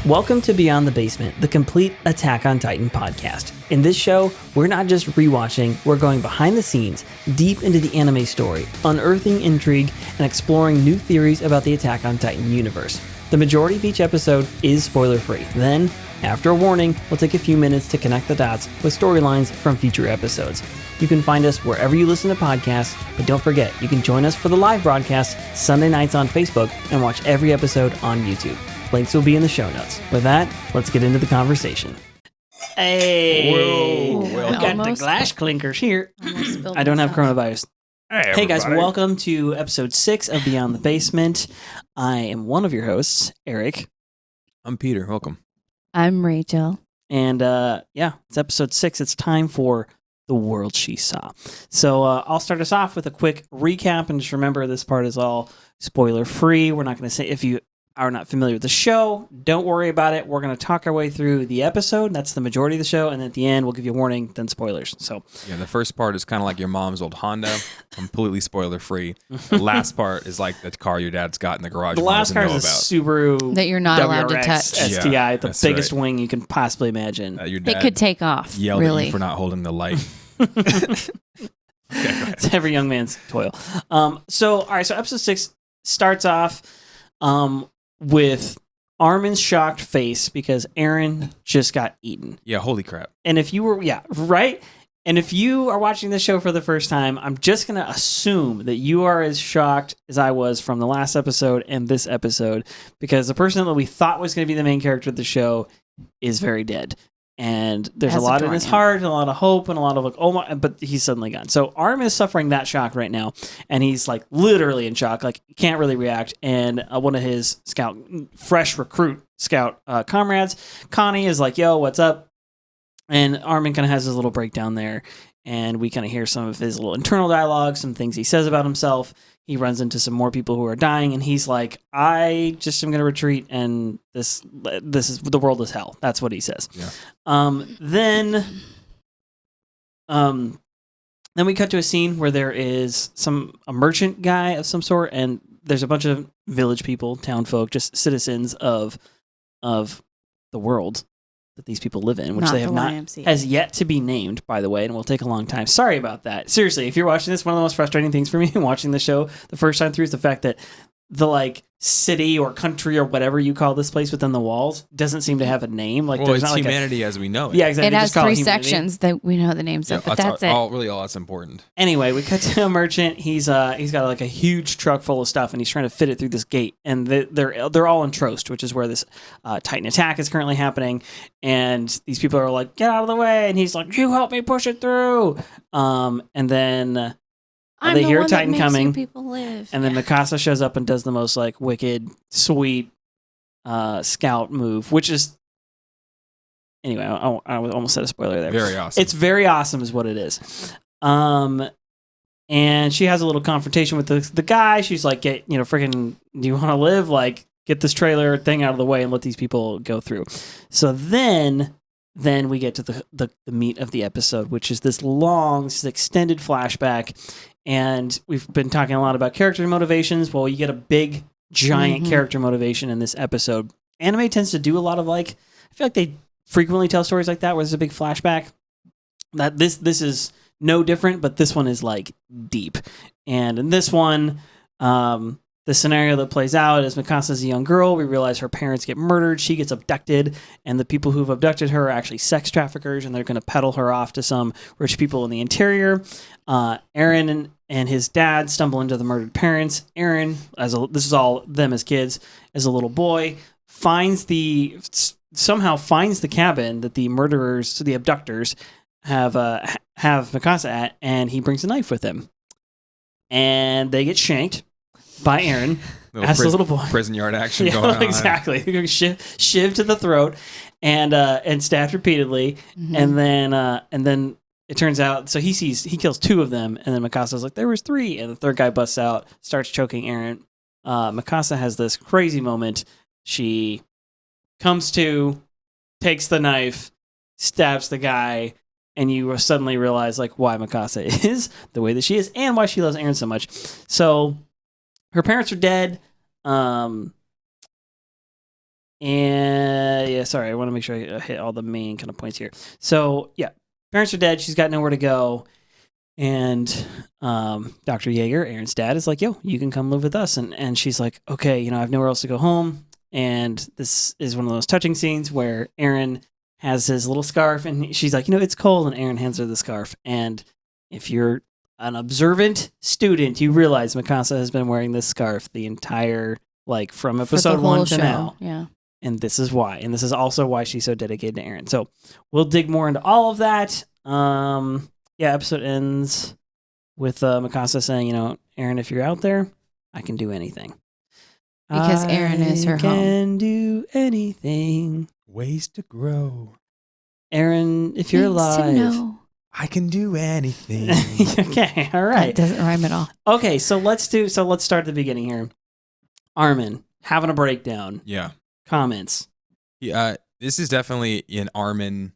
Welcome to Beyond the Basement, the complete Attack on Titan podcast. In this show, we're not just rewatching, we're going behind the scenes, deep into the anime story, unearthing intrigue, and exploring new theories about the Attack on Titan universe. The majority of each episode is spoiler-free. Then, after a warning, we'll take a few minutes to connect the dots with storylines from future episodes. You can find us wherever you listen to podcasts, but don't forget, you can join us for the live broadcast Sunday nights on Facebook and watch every episode on YouTube. Links will be in the show notes. With that, let's get into the conversation. Hey, Whoa, we got the glass clinkers here. I don't have coronavirus. Hey guys, welcome to episode 6 of Beyond the Basement. I am one of your hosts, Eric. I'm Peter. Welcome. I'm Rachel. And it's episode 6. It's time for The World She Saw. So I'll start us off with a quick recap, and just remember this part is all spoiler free. We're not going to say, if you are not familiar with the show, don't worry about it. We're going to talk our way through the episode. That's the majority of the show. And at the end, we'll give you a warning, then spoilers. So yeah, the first part is kind of like your mom's old Honda, completely spoiler free. The last part is like the car your dad's got in the garage. The last car is a Subaru that you're not allowed to WRX touch. STI, the biggest right. wing you can possibly imagine. Your dad It could take off. yelled really. at you for not holding the light. It's every young man's toil. So episode 6 starts off with Armin's shocked face because Eren just got eaten. Yeah, holy crap. And if you were, right? And if you are watching this show for the first time, I'm just going to assume that you are as shocked as I was from the last episode and this episode, because the person that we thought was going to be the main character of the show is very dead. And there's a lot in his heart, and a lot of hope, and a lot of like, oh my, but he's suddenly gone. So Armin is suffering that shock right now, and he's like literally in shock, like can't really react. And one of his fresh recruit scout comrades, Connie, is like, yo, what's up? And Armin kind of has his little breakdown there, and we kind of hear some of his little internal dialogue, some things he says about himself. He runs into some more people who are dying, and he's like, I just am going to retreat, and this is, the world is hell. That's what he says. Yeah. Then we cut to a scene where there is a merchant guy of some sort, and there's a bunch of village people, town folk, just citizens of the world that these people live in, which they have has yet to be named, by the way, and will take a long time. Sorry about that. Seriously, if you're watching this, one of the most frustrating things for me watching the show the first time through is the fact that the like city or country or whatever you call this place within the walls doesn't seem to have a name. Like, well, there's it's not humanity as we know it. Yeah, exactly. It has 3 sections that we know the names of, but that's it. All that's important. Anyway, we cut to a merchant. He's got like a huge truck full of stuff, and he's trying to fit it through this gate. And they're all in Trost, which is where this Titan attack is currently happening. And these people are like, "Get out of the way!" And he's like, "You help me push it through." And then they hear a Titan coming, people live. and then Mikasa shows up and does the most like wicked, sweet scout move, which is anyway. I almost said a spoiler there. Very awesome. It's very awesome, is what it is. And she has a little confrontation with the guy. She's like, freaking, do you want to live? Like, get this trailer thing out of the way and let these people go through. So then we get to the meat of the episode, which is this extended flashback. And we've been talking a lot about character motivations. Well, you get a big, giant character motivation in this episode. Anime tends to do a lot of I feel like they frequently tell stories like that where there's a big flashback. That this is no different, but this one is like deep. And in this one, the scenario that plays out is Mikasa's a young girl. We realize her parents get murdered. She gets abducted, and the people who've abducted her are actually sex traffickers, and they're going to peddle her off to some rich people in the interior. Eren and his dad stumble into the murdered parents. Eren, this is all them as kids, as a little boy, somehow finds the cabin that the murderers, the abductors, have Mikasa at, and he brings a knife with him. And they get shanked by Eren as a little boy. Prison yard action going on. Exactly. Shiv to the throat and stabbed repeatedly. And then it turns out, so he kills 2 of them, and then Mikasa's like, there was 3, and the third guy busts out, starts choking Eren. Mikasa has this crazy moment. She comes to, takes the knife, stabs the guy, and you suddenly realize like why Mikasa is the way that she is and why she loves Eren so much. So her parents are dead. And yeah, sorry, I want to make sure I hit all the main kind of points here. So yeah, parents are dead. She's got nowhere to go. And Dr. Yeager, Eren's dad, is like, yo, you can come live with us. And she's like, okay, I have nowhere else to go home. And this is one of those touching scenes where Eren has his little scarf and she's like, it's cold. And Eren hands her the scarf. And if you're an observant student, you realize Mikasa has been wearing this scarf the entire, from episode 1 to now. Yeah. And this is why. And this is also why she's so dedicated to Eren. So we'll dig more into all of that. Episode ends with Mikasa saying, Eren, if you're out there, I can do anything. Because Eren is her home. I can do anything. Ways to grow. Eren, if you're alive. I can do anything. Okay, all right. That doesn't rhyme at all. Okay, so let's start at the beginning here. Armin, having a breakdown. Yeah. Comments. Yeah, this is definitely an Armin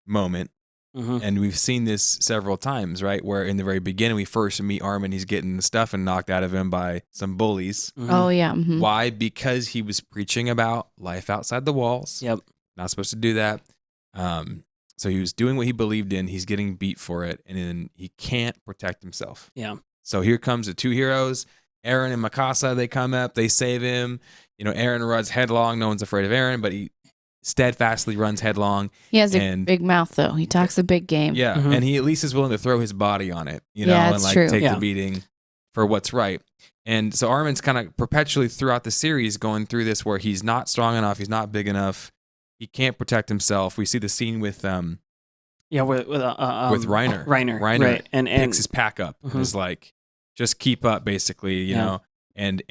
moment. Mm-hmm. And we've seen this several times, right? Where in the very beginning, we first meet Armin, he's getting the stuff and knocked out of him by some bullies. Mm-hmm. Oh, yeah. Mm-hmm. Why? Because he was preaching about life outside the walls. Yep. Not supposed to do that. So he was doing what he believed in. He's getting beat for it. And then he can't protect himself. Yeah. So here comes the two heroes, Eren and Mikasa. They come up, they save him. Eren runs headlong. No one's afraid of Eren, but he steadfastly runs headlong. He has a big mouth, though. He talks a big game. Yeah, Mm-hmm. and he at least is willing to throw his body on it, Yeah, and true. take the beating for what's right. And so Armin's kind of perpetually throughout the series going through this where he's not strong enough, he's not big enough, he can't protect himself. We see the scene with with Reiner. Reiner, right? And picks his pack up Mhm. and is like, just keep up, basically, you know. And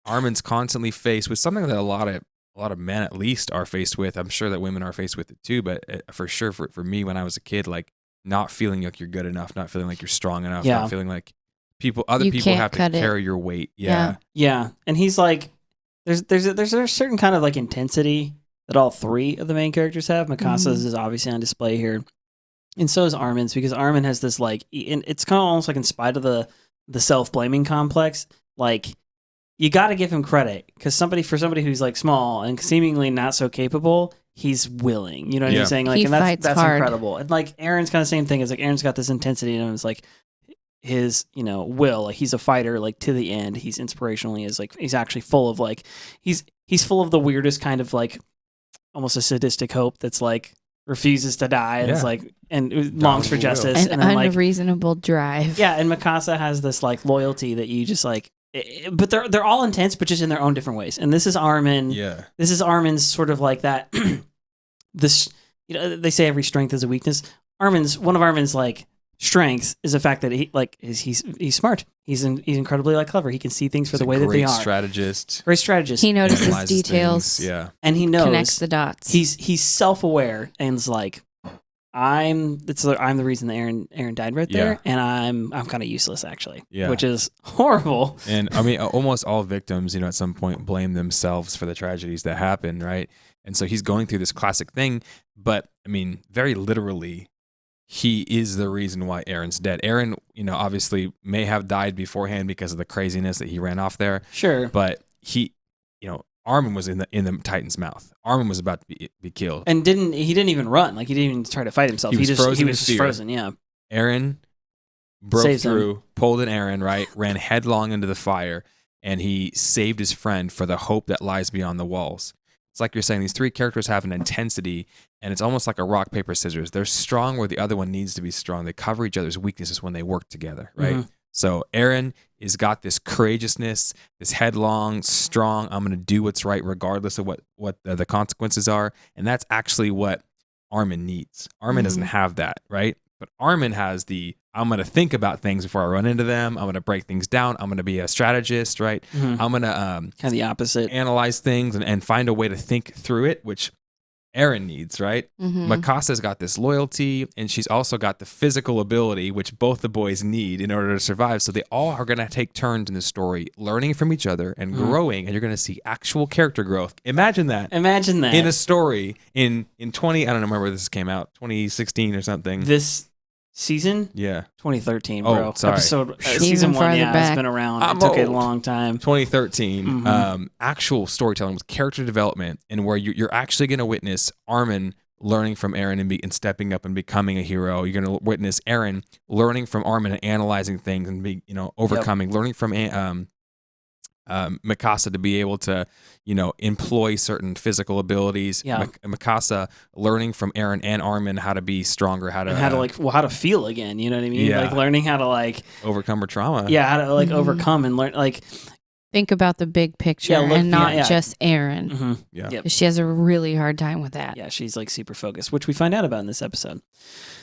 Armin's constantly faced with something that a lot of men at least are faced with. I'm sure that women are faced with it too, but for sure for me when I was a kid, like not feeling like you're good enough, not feeling like you're strong enough, not feeling like other people have to carry your weight. Yeah. And he's like, there's a certain kind of like intensity that all three of the main characters have. Mikasa's is obviously on display here, and so is Armin's, because Armin has this and it's kind of almost like in spite of the self-blaming complex, like. You got to give him credit, because for somebody who's like small and seemingly not so capable, he's willing. You know what I'm saying? Like, he and fights that's hard. Incredible. And like Eren's kind of same thing. Is like Eren's got this intensity, and it's like his will. Like he's a fighter, like to the end. He's inspirational. He's actually full of like he's full of the weirdest kind of like almost a sadistic hope that's like refuses to die and is like and longs for justice and then unreasonable drive. Yeah, and Mikasa has this like loyalty that you just like. But they're all intense, but just in their own different ways. And this is Armin. Yeah. This is Armin's sort of like that. This, they say every strength is a weakness. One of Armin's like strengths is the fact that he's smart. He's incredibly like clever. He can see things for the way that they are. Great strategist. He notices details. Things. Yeah. And he knows, connects the dots. He's self-aware and is like, I'm the reason that Eren died right there, and I'm kind of useless actually, which is horrible. And I mean, almost all victims, at some point blame themselves for the tragedies that happen, right? And so he's going through this classic thing, but I mean, very literally, he is the reason why Eren's dead. Eren, obviously may have died beforehand because of the craziness that he ran off there. Sure, but he, Armin was in the Titan's mouth. Armin was about to be killed, and he didn't even run. Like he didn't even try to fight himself. He was just frozen. Yeah. Eren broke through, pulled an Eren, right, ran headlong into the fire, and he saved his friend for the hope that lies beyond the walls. It's like you're saying, these three characters have an intensity, and it's almost like a rock paper scissors. They're strong where the other one needs to be strong. They cover each other's weaknesses when they work together, right? Mm-hmm. So Eren has got this courageousness, this headlong, strong, I'm going to do what's right regardless of what the consequences are. And that's actually what Armin needs. Armin doesn't have that, right? But Armin has I'm going to think about things before I run into them. I'm going to break things down. I'm going to be a strategist, right? Mm-hmm. I'm going to kind of the opposite. Analyze things and find a way to think through it, which Eren needs, right? Mm-hmm. Mikasa's got this loyalty, and she's also got the physical ability, which both the boys need in order to survive. So they all are going to take turns in the story, learning from each other and growing, and you're going to see actual character growth. Imagine that. In a story in 20, I don't know, remember this came out, 2016 or something. This season? Yeah. 2013, bro. Sorry. Episode season 1, it's been around. It took a long time. 2013. Actual storytelling with character development, and where you're actually going to witness Armin learning from Eren and stepping up and becoming a hero. You're going to witness Eren learning from Armin and analyzing things and overcoming, learning from Mikasa to be able to, employ certain physical abilities. Yeah. Mikasa learning from Eren and Armin how to be stronger, how to feel again. You know what I mean? Yeah. Like learning how to overcome her trauma. Yeah, how to overcome and learn think about the big picture and not just Eren. Mm-hmm. Yeah. Yep. She has a really hard time with that. Yeah, she's super focused, which we find out about in this episode.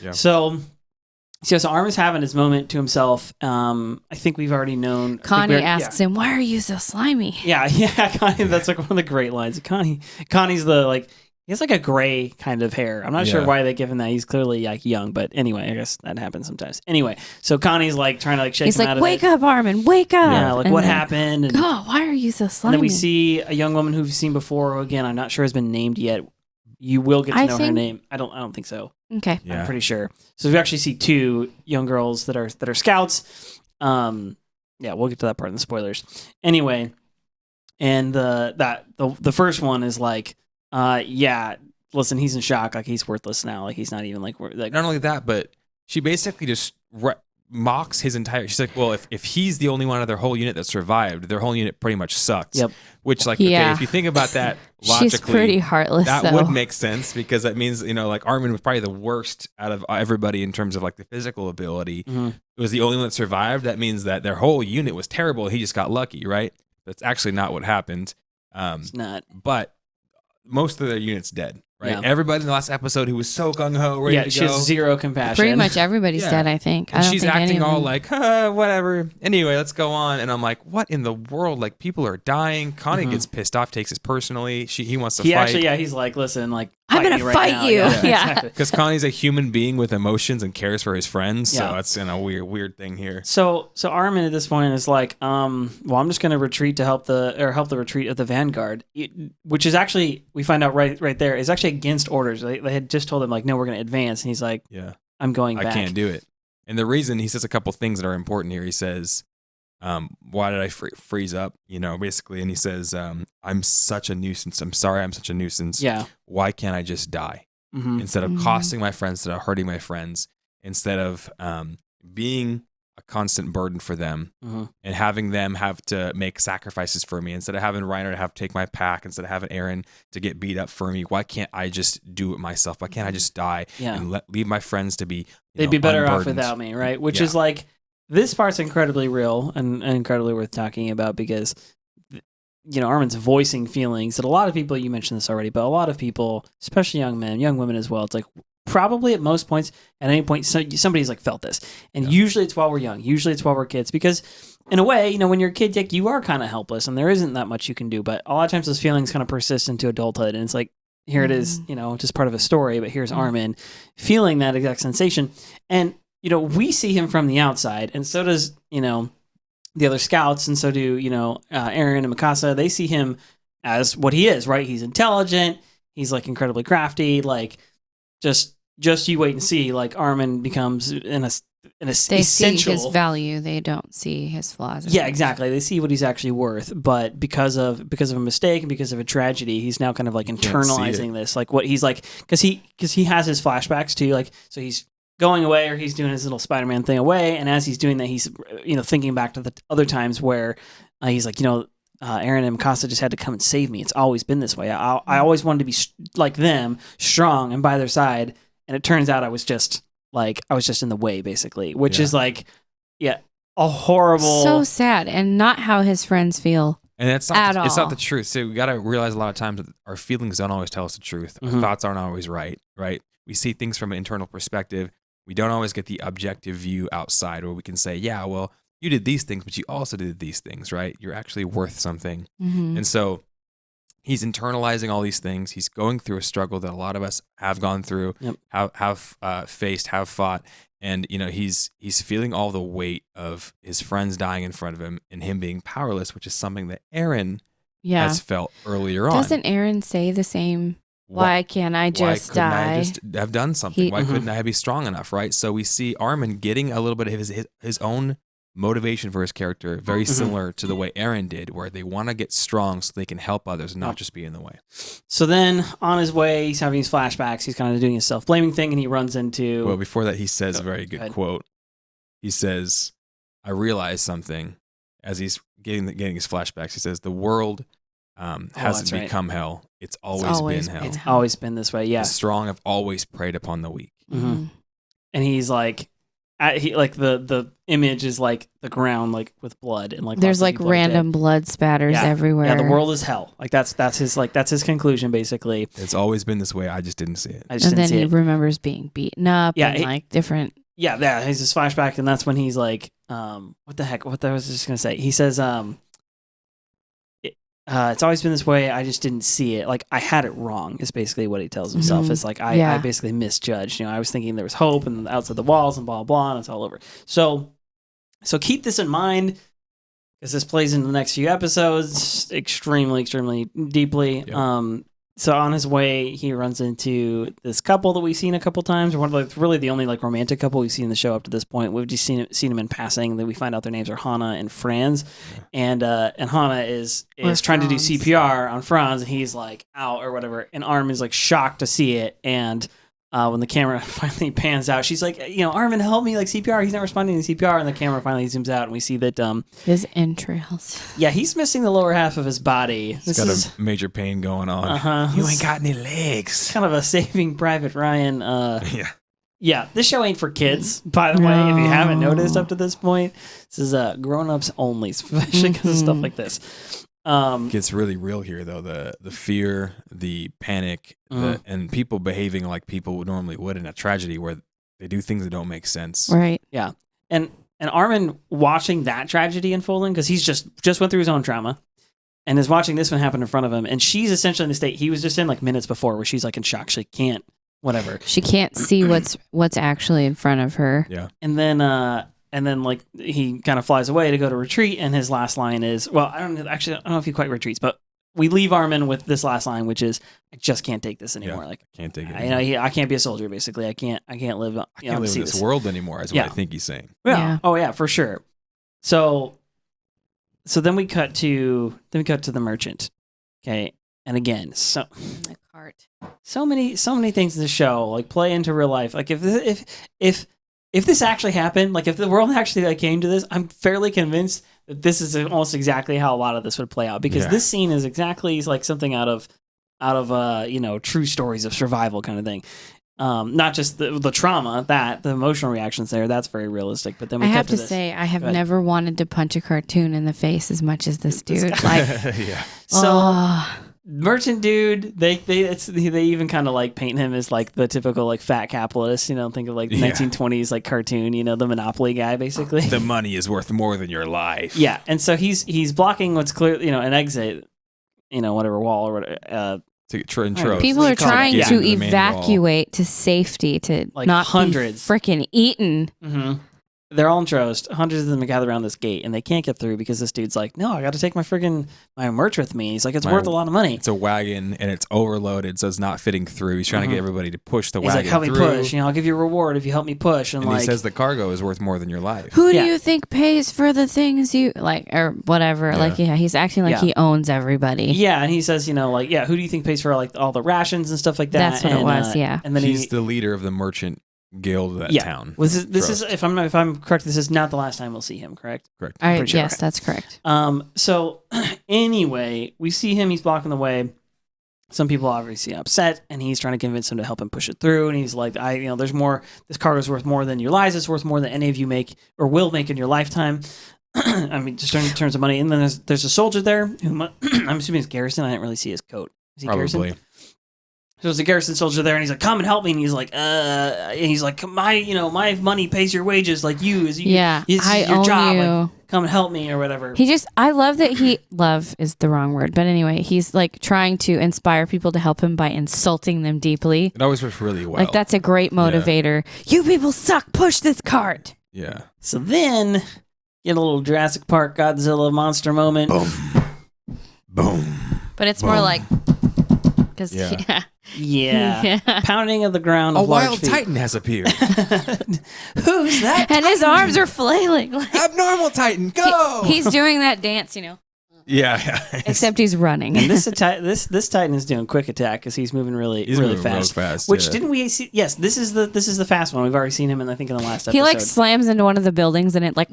Yeah. So Armin's having his moment to himself. I think we've already known. Connie asks him, "Why are you so slimy?" Yeah, Connie. That's one of the great lines. Connie's he has a gray kind of hair. I'm not sure why they give him that. He's clearly young, but anyway, I guess that happens sometimes. Anyway, so Connie's trying to shake him out of it. He's like, "Wake up, Armin! Wake up!" Yeah, what happened? And, God, why are you so slimy? And then we see a young woman who we've seen before. Who, again, I'm not sure has been named yet. You will get to know her name. I don't think so. Okay. Yeah. I'm pretty sure. So we actually see 2 young girls that are scouts. We'll get to that part in the spoilers. Anyway, and the first one is listen, he's in shock. He's worthless now. He's not even Not only that, but she basically just mocks his entire. She's like, well, if he's the only one of their whole unit that survived, their whole unit pretty much sucks. Yep. Which, if you think about that logically, she's pretty heartless. That would make sense because that means Armin was probably the worst out of everybody in terms of the physical ability. Mm-hmm. It was the only one that survived. That means that their whole unit was terrible. He just got lucky, right? That's actually not what happened. It's not. But most of their unit's dead. Right, Yeah. Everybody in the last episode who was so gung ho, ready to go. She has zero compassion. Pretty much everybody's dead, I think. And she's acting all whatever. Anyway, let's go on. And I'm like, what in the world? People are dying. Connie gets pissed off, takes it personally. He wants to fight. He's like, listen, I'm gonna fight you. Yeah. Because Connie's a human being with emotions and cares for his friends. So that's a weird thing here. So Armin at this point is like, I'm just gonna retreat to help the retreat of the Vanguard, which is actually, we find out right there, is actually against orders. They had just told him no, we're gonna advance, and he's like, I'm going back. I can't do it. And the reason, he says a couple things that are important here. He says, why did I freeze up? Basically, and he says, I'm such a nuisance. I'm sorry, I'm such a nuisance. Yeah. Why can't I just die? Mm-hmm. Instead of costing my friends, instead of hurting my friends, instead of being a constant burden for them and having them have to make sacrifices for me, instead of having Reiner to have to take my pack, instead of having Eren to get beat up for me, why can't I just do it myself? Why can't I just die and leave my friends to be they'd be better off unburdened? without me, right? Which is this part's incredibly real and incredibly worth talking about because Armin's voicing feelings that a lot of people, you mentioned this already, but a lot of people, especially young men, young women as well, it's probably at most points, at any point, somebody's felt this. And usually it's while we're young. Usually it's while we're kids. Because in a way, when you're a kid, you are kind of helpless and there isn't that much you can do. But a lot of times those feelings kind of persist into adulthood. And it's here it is, just part of a story. But here's Armin feeling that exact sensation. And, we see him from the outside. And so does, the other scouts. And so do, Eren and Mikasa. They see him as what he is, right? He's intelligent. He's incredibly crafty. Just you wait and see. Armin becomes an they essential. See his value. They don't see his flaws. Yeah, exactly. They see what he's actually worth, but because of a mistake and because of a tragedy, he's now kind of internalizing this. What he's because he has his flashbacks too. So he's going away or he's doing his little Spider-Man thing away, and as he's doing that, he's thinking back to the other times where he's Eren and Mikasa just had to come and save me. It's always been this way. I always wanted to be like them, strong and by their side. And it turns out I was just in the way, basically, which is a horrible. So sad, and not how his friends feel. And it's not the truth. So we got to realize a lot of times that our feelings don't always tell us the truth. Our thoughts aren't always right? We see things from an internal perspective. We don't always get the objective view outside where we can say, yeah, well, you did these things, but you also did these things, right? You're actually worth something. Mm-hmm. And so he's internalizing all these things. He's going through a struggle that a lot of us have gone through, have faced, have fought. And, he's feeling all the weight of his friends dying in front of him and him being powerless, which is something that Eren has felt earlier on. Doesn't Eren say the same Why can't I just die? Why couldn't I just have done something? Why couldn't I be strong enough, right? So we see Armin getting a little bit of his own motivation for his character, very similar to the way Eren did, where they want to get strong so they can help others and not just be in the way. So then on his way, he's having his flashbacks. He's kind of doing his self-blaming thing, and he runs into... Well, before that, he says a very good quote. He says, I realized something as he's getting his flashbacks. He says, the world hasn't become hell. It's always been hell. It's always been this way, yeah. The strong have always preyed upon the weak. Mm-hmm. And he's like... the image is like the ground, like with blood, and like there's like random blood spatters everywhere. Yeah, the world is hell. Like that's his conclusion basically. It's always been this way. I just didn't see it. And then he remembers being beaten up. Yeah, and like different. Yeah. He's his flashback, and that's when he's like, what the heck? What I was just gonna say? He says, it's always been this way. I just didn't see it. Like I had it wrong. Is basically what he tells himself. It's like I basically misjudged. I was thinking there was hope and outside the walls and blah blah, and it's all over. So keep this in mind because this plays into the next few episodes extremely deeply. Yep. So on his way, he runs into this couple that we've seen a couple times. One of really the only like romantic couple we've seen in the show up to this point. We've just seen them in passing. Then we find out their names are Hana and Franz, and Hana is trying to do CPR on Franz, and he's like out or whatever. And Armin is like shocked to see it, and when the camera finally pans out, she's like, Armin, help me, like CPR. He's not responding to CPR, and the camera finally zooms out, and we see that his entrails. Yeah, he's missing the lower half of his body. He's got a major pain going on. You ain't got any legs. Kind of a Saving Private Ryan. Yeah. This show ain't for kids, by the way. If you haven't noticed up to this point, this is grown-ups only, especially because of stuff like this. Gets really real here though, the fear, the panic, and people behaving like people would normally would in a tragedy where they do things that don't make sense. Right. Yeah. And Armin watching that tragedy unfolding, because he's just went through his own trauma and is watching this one happen in front of him, and she's essentially in the state he was just in like minutes before, where she's like in shock. She can't she can't see what's actually in front of her. Yeah. And then like he kind of flies away to go to retreat, and his last line is, well, I don't know if he quite retreats, but we leave Armin with this last line, which is, I just can't take this anymore. Like I can't take it anymore. I can't be a soldier, basically. I can't live I can't live in this world anymore, is what I think he's saying. Yeah. Oh yeah, for sure. So then we cut to the merchant. Okay. And again, the cart. So many things in the show like play into real life. Like if this actually happened, like if the world actually like came to this, I'm fairly convinced that this is almost exactly how a lot of this would play out, because this scene is exactly like something out of true stories of survival kind of thing. Not just the trauma, the emotional reactions there, that's very realistic. But then I have to say, I have never wanted to punch a cartoon in the face as much as this dude. Like, yeah. So. Merchant dude, they even kind of like paint him as like the typical like fat capitalist, think of like the 1920s like cartoon, the Monopoly guy basically. The money is worth more than your life. Yeah, and so he's blocking what's clear, an exit, whatever wall or whatever. People are trying to evacuate to safety to like not hundreds be freaking eaten. Mm-hmm. They're all in Trost. Hundreds of them gather around this gate, and they can't get through because this dude's like, no, I got to take my merch with me. He's like, it's worth a lot of money. It's a wagon, and it's overloaded, so it's not fitting through. He's trying to get everybody to push the wagon through. He's like, help me push. I'll give you a reward if you help me push. And he says the cargo is worth more than your life. Who do you think pays for the things you like, or whatever? Yeah. Like, he's acting like he owns everybody. Yeah, and he says, who do you think pays for like all the rations and stuff like that? That's what it was. And then he's the leader of the merchant guild of that town. Well, this is if I'm correct, this is not the last time we'll see him, correct? Correct. Yes, that's correct. So anyway, we see him, he's blocking the way. Some people obviously upset, and he's trying to convince him to help him push it through, and he's like, there's more, this cargo's worth more than your lives, it's worth more than any of you make or will make in your lifetime. I mean, just in terms of money. And then there's a soldier there who I'm assuming it's Garrison. I didn't really see his coat. Is he Probably. Garrison? So there's a Garrison soldier there, and he's like, "Come and help me." And he's like, my money pays your wages, like you. I your own job. you. Like, come and help me or whatever. I love that love is the wrong word, but anyway, he's like trying to inspire people to help him by insulting them deeply. It always works really well. Like that's a great motivator. Yeah. You people suck. Push this cart. Yeah. So then, get a little Jurassic Park Godzilla monster moment. Boom. Boom. But it's more like. Yeah. Pounding of the ground. A Of large wild feet. titan has appeared. Who's that? And his arms are flailing. Like, Abnormal titan, go! he's doing that dance, yeah. except he's running. And this Titan is doing quick attack because he's moving really moving fast. real fast. Which yeah. didn't we see? Yes, this is the fast one. We've already seen him, I think in the last episode. He like slams into one of the buildings and it like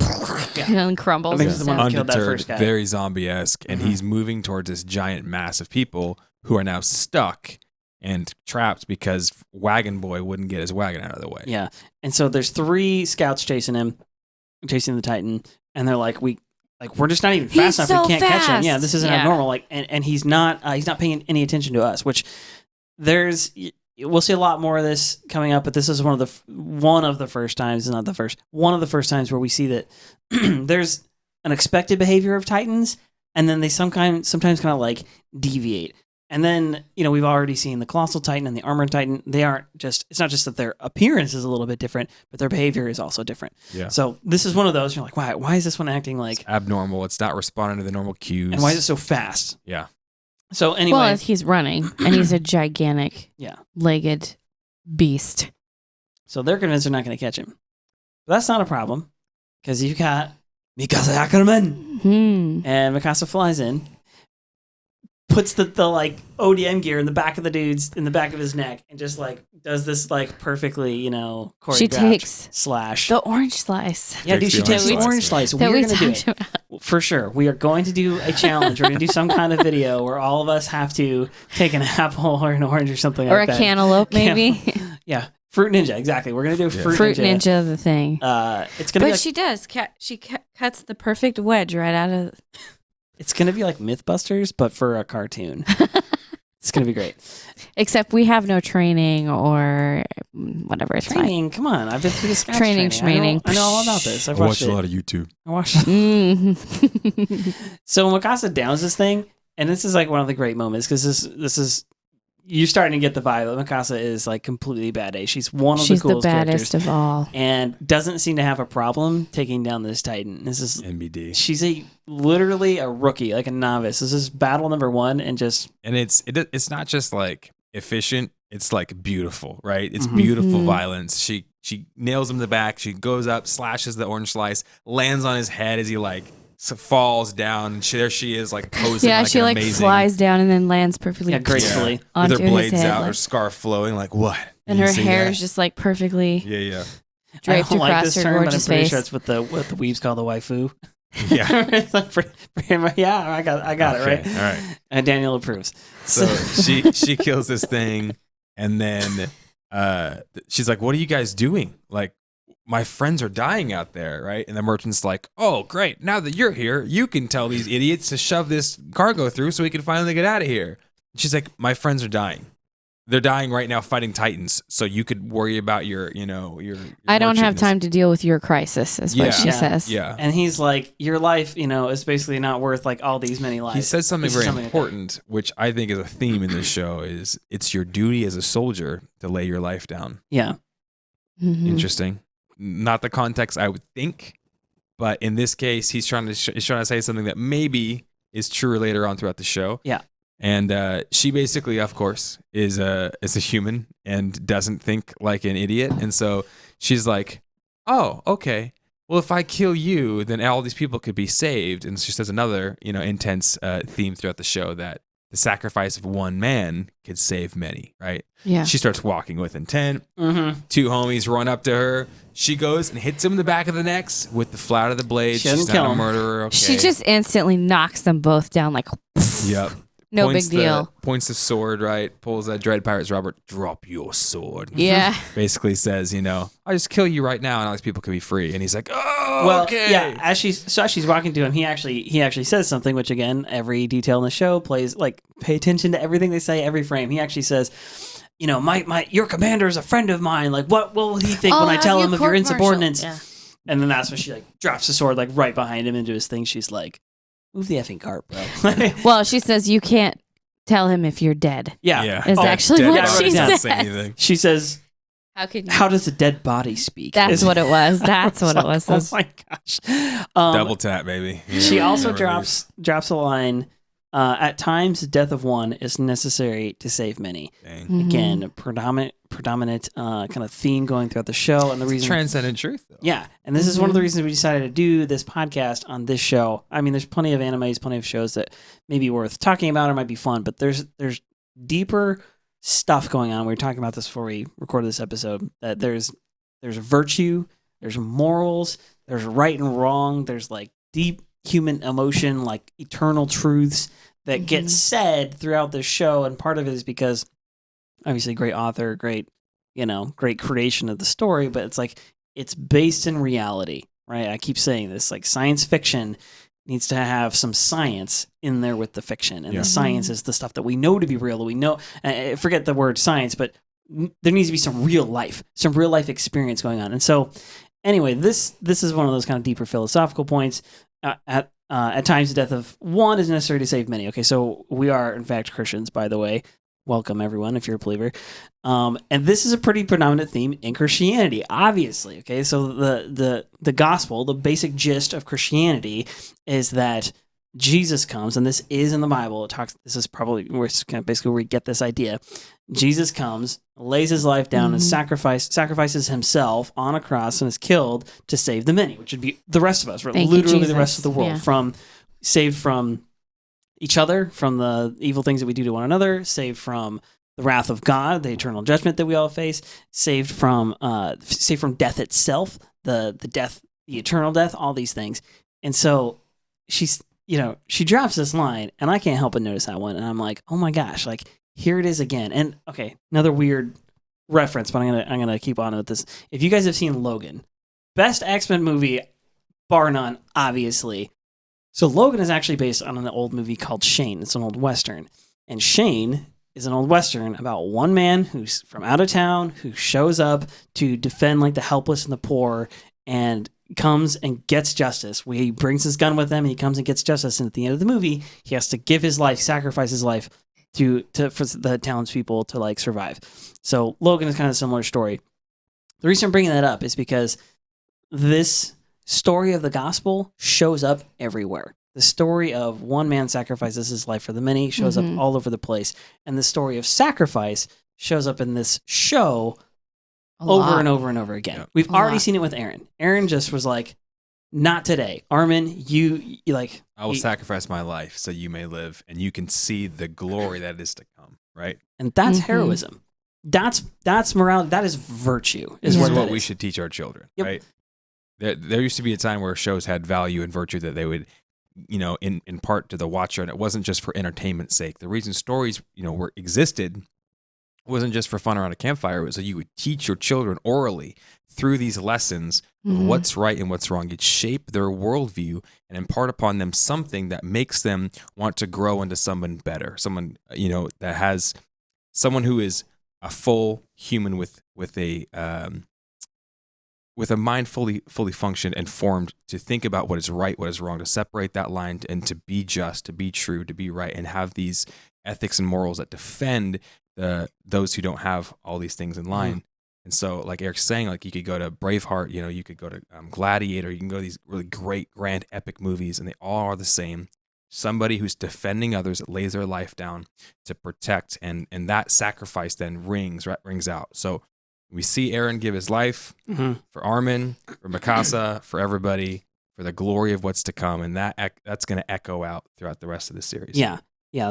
and crumbles. I think and it's the one stuff. who killed that Undeterred, first guy. very zombie-esque, and he's moving towards this giant mass of people who are now stuck and trapped because Wagon Boy wouldn't get his wagon out of the way. Yeah, and so there's 3 scouts chasing the Titan, and they're like, we're just not even fast He's enough. We so can't catch him. Yeah, fast. this isn't Yeah. abnormal. Like, and he's not paying any attention to us. Which we'll see a lot more of this coming up. But this is one of the first times, not the first, one of the first times where we see that there's an expected behavior of Titans, and then they sometimes kind of like deviate. And then, we've already seen the Colossal Titan and the Armored Titan. It's not just that their appearance is a little bit different, but their behavior is also different. Yeah. So this is one of those, you're like, why is this one acting like... It's abnormal. It's not responding to the normal cues. And why is it so fast? Yeah. So anyway... Well, he's running and he's a gigantic, legged beast. So they're convinced they're not going to catch him. But that's not a problem, because you got Mikasa Ackerman. And Mikasa flies in, puts the like ODM gear in the back of the dude's in the back of his neck, and just like does this like perfectly, choreographed She takes slash. The orange slice. Yeah, dude, she takes the orange slice. That We're we going to do talked it. about. For sure. We are going to do a challenge. We're going to do some kind of video where all of us have to take an apple or an orange or something Or like a that. cantaloupe, maybe. Yeah. Fruit Ninja, exactly. We're going to do a Fruit Ninja, the thing. It's going to be like, she does. She cuts the perfect wedge right out of... it's going to be like Mythbusters, but for a cartoon. It's going to be great. Except we have no training or whatever. It's Training, come on. I've been through the Scouts Training, training. I know all about this. I've watched a lot of YouTube. I watched it. fine. So Mikasa downs this thing, and this is like one of the great moments, because this is you're starting to get the vibe that Mikasa is like completely badass. She's one of the coolest baddest characters, of all. and doesn't seem to have a problem taking down this Titan. This is NBD. she's literally a rookie, like a novice. This is battle number 1, and it's not just like efficient. It's like beautiful, right? It's Mhm. beautiful Mhm. violence. She nails him in the back. She goes up, slashes the orange slice, lands on his head as he like falls down. And there she is, like posing. Yeah, like she an like amazing, flies down and then lands perfectly gracefully. with onto her his blades head, out, like- her scarf flowing. Like what? and You her see hair that? is just like perfectly Yeah. draped I don't like across this her term, but I'm gorgeous pretty face. sure it's what the weebs call the waifu. Yeah. It's like yeah, I got it right. Okay, all right. And Daniel approves. So she kills this thing, and then she's like, "What are you guys doing? Like, my friends are dying out there, right?" And the merchant's like, "Oh, great! Now that you're here, you can tell these idiots to shove this cargo through, so we can finally get out of here." She's like, "My friends are dying. They're dying right now fighting Titans. So you could worry about your I don't have merchants." time to deal with your crisis, is what she Yeah. says. Yeah. And he's like, your life, is basically not worth like all these many lives. He says something This is very something like that. important, which I think is a theme in this show, is it's your duty as a soldier to lay your life down. Yeah. Mhm. Interesting. Not the context I would think, but in this case, he's trying to say something that maybe is truer later on throughout the show. Yeah. And she basically, of course, is a human and doesn't think like an idiot, and so she's like, "Oh, okay. Well, if I kill you, then all these people could be saved." And she says another, intense theme throughout the show, that the sacrifice of one man could save many. Right? Yeah. She starts walking with intent. Mm-hmm. 2 homies run up to her. She goes and hits him in the back of the necks with the flat of the blade. She doesn't She's kill not a him. murderer. Okay. She just instantly knocks them both down like Yep. no Points big deal. Points the sword, right? Pulls a Dread Pirates Robert, drop your sword. Yeah. Basically says, I'll just kill you right now and all these people can be free. And he's like, oh, Well, okay. yeah. As she's walking to him, he actually says something, which again, every detail in the show plays like pay attention to everything they say, every frame. He actually says, your commander is a friend of mine. Like, what will he think when I tell him of your insubordinates? Yeah. And then that's when she like drops the sword like right behind him into his thing. She's like, move the effing cart, bro. Well, she says you can't tell him if you're dead. Yeah. Yeah. Is actually dead what body she doesn't says. say anything. She says, How could you? how does a dead body speak? That's what it was. That's what it was. Oh my gosh. Double tap, baby. She also never leaves. drops a line At times, the death of one is necessary to save many. Dang. Again, predominant kind of theme going throughout the show, and the reason Transcendent truth, though. Yeah, and this is one of the reasons we decided to do this podcast on this show. I mean, there's plenty of animes, plenty of shows that may be worth talking about or might be fun, but there's deeper stuff going on. We were talking about this before we recorded this episode. That there's virtue, there's morals, there's right and wrong, there's like deep human emotion, like eternal truths that get said throughout the show, and part of it is because obviously great author, great creation of the story, but it's like it's based in reality, right? I keep saying this, like science fiction needs to have some science in there with the fiction, and the science is the stuff that we know to be real, that we know, forget the word science, but there needs to be some real life experience going on. And so anyway, this is one of those kind of deeper philosophical points. At times, the death of one is necessary to save many. Okay, so we are, in fact, Christians, by the way. Welcome, everyone, if you're a believer. And this is a pretty predominant theme in Christianity, obviously. Okay, so the gospel, the basic gist of Christianity is that Jesus comes, and this is in the Bible. This is probably basically where we get this idea. Jesus comes, lays his life down, and sacrifices himself on a cross and is killed to save the many, which would be the rest of us, right? Literally the rest of the world, saved from each other, from the evil things that we do to one another, saved from the wrath of God, the eternal judgment that we all face, saved from death itself, the eternal death, all these things. And so she drops this line, and I can't help but notice that one, and I'm like, oh my gosh, like here it is again. And okay, another weird reference, but I'm gonna keep on with this. If you guys have seen Logan, best X-Men movie, bar none, obviously. So Logan is actually based on an old movie called Shane. It's an old Western. And Shane is an old Western about one man who's from out of town who shows up to defend like the helpless and the poor and comes and gets justice. He brings his gun with him and he comes and gets justice. And at the end of the movie, he has to give his life, sacrifice his life for the townspeople to like survive. So Logan is kind of a similar story. The reason I'm bringing that up is because this story of the gospel shows up everywhere. The story of one man sacrifices his life for the many shows up all over the place. And the story of sacrifice shows up in this show over and over and over again. Yeah. We've already seen it with Eren. Eren just was like, not today. Armin, you like... I will sacrifice my life so you may live, and you can see the glory that is to come, right? And that's heroism. That's morality. That is virtue. This is what we should teach our children, right? There used to be a time where shows had value and virtue that they would, impart to the watcher, and it wasn't just for entertainment's sake. The reason stories, existed wasn't just for fun around a campfire. It was so you would teach your children orally through these lessons of what's right and what's wrong. You'd shape their worldview and impart upon them something that makes them want to grow into someone better, someone, that has someone who is a full human with a mind fully functioned and formed to think about what is right, what is wrong, to separate that line and to be just, to be true, to be right, and have these ethics and morals that defend those who don't have all these things in line. And so, like Eric's saying, like you could go to Braveheart, you could go to Gladiator, you can go to these really great, grand, epic movies, and they all are the same. Somebody who's defending others, that lays their life down to protect, and that sacrifice then rings out. So we see Eren give his life for Armin, for Mikasa, for everybody, for the glory of what's to come, and that's going to echo out throughout the rest of the series. Yeah,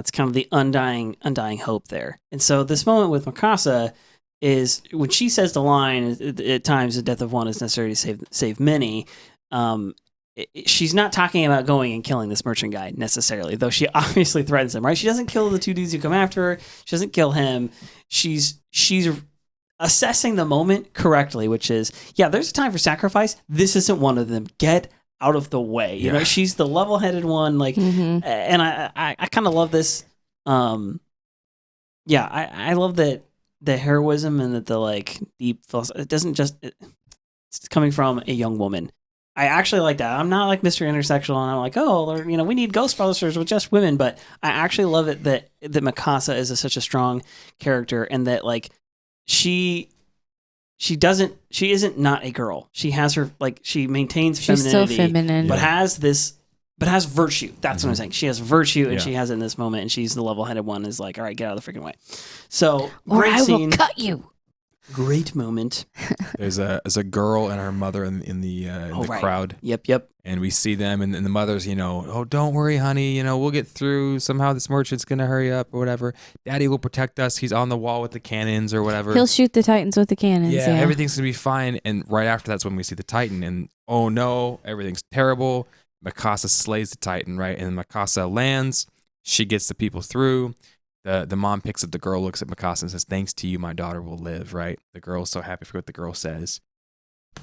it's kind of the undying hope there. And so this moment with Mikasa is when she says the line, at times the death of one is necessary to save many. She's not talking about going and killing this merchant guy necessarily, though she obviously threatens him, right? She doesn't kill the two dudes who come after her. She doesn't kill him. She's assessing the moment correctly, which is, there's a time for sacrifice. This isn't one of them. Get out of the way. You know, she's the level-headed one. Like, and I kind of love this. I love that the heroism and that the like deep philosophy. It doesn't just. It's coming from a young woman. I actually like that. I'm not like Mr. Intersectional, and I'm like, we need Ghostbusters with just women. But I actually love it that Mikasa is such a strong character, and that like she isn't not a girl. She has her, like, she maintains femininity, so feminine, but has this but has virtue. That's what I'm saying. She has virtue, and Yeah. she has it in this moment, and she's the level-headed one. Is like, all right, get out of the freaking way. So Or great I scene, will cut you. great moment. There's a girl and her mother in the Right. crowd, Yep. and we see them, and the mother's, oh, don't worry, honey, we'll get through. Somehow this merchant's gonna hurry up or whatever. Daddy will protect us. He's on the wall with the cannons or whatever. He'll shoot the Titans with the cannons. Yeah, Yeah. everything's gonna be fine. And right after that's when we see the Titan, and oh no, everything's terrible. Mikasa slays the Titan, right? And then Mikasa lands. She gets the people through. The mom picks up the girl, looks at Mikasa and says, "Thanks to you, my daughter will live." Right? The girl's so happy for what the girl says,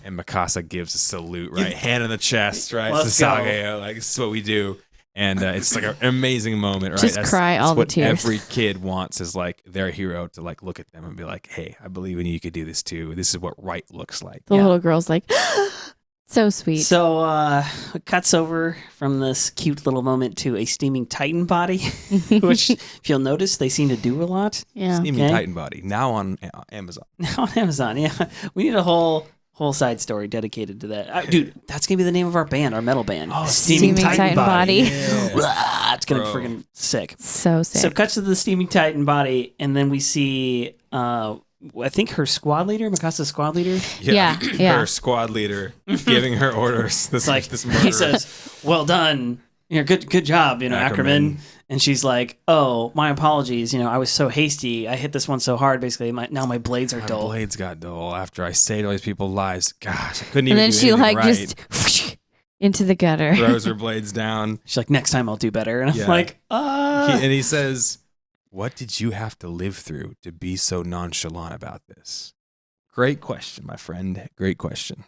and Mikasa gives a salute, right? Hand on the chest, right? Let's go. Sasage, like this is what we do. And it's like an amazing moment, right? Just cry all the what tears. every kid wants is like their hero to like look at them and be like, "Hey, I believe in you. You could do this too. This is what right looks like." The little girl's like, so sweet. So it cuts over from this cute little moment to a steaming Titan body, which, if you'll notice, they seem to do a lot. Yeah. Steaming Okay. Titan body now on Amazon. Now on Amazon, yeah. We need a whole side story dedicated to that. Dude, that's going to be the name of our band, our metal band. Oh, Steaming Titan Body. Yeah. It's going to be Bro. freaking sick. So sick. So cuts to the steaming Titan body, and then we see, I think her squad leader, Mikasa's squad leader. Yeah. Her squad leader giving her orders. This It's like, this he murderer. says, "Well done, good job, Ackerman." And she's like, "Oh, my apologies. I was so hasty. I hit this one so hard. Basically, now my blades are My dull." blades got dull after I saved all these people's lives. Gosh, I couldn't and even then do she anything like right. just into the gutter. Throws her blades down. She's like, "Next time I'll do better." And I'm Yeah. like, And he says, "What did you have to live through to be so nonchalant about this?" Great question, my friend. Great question.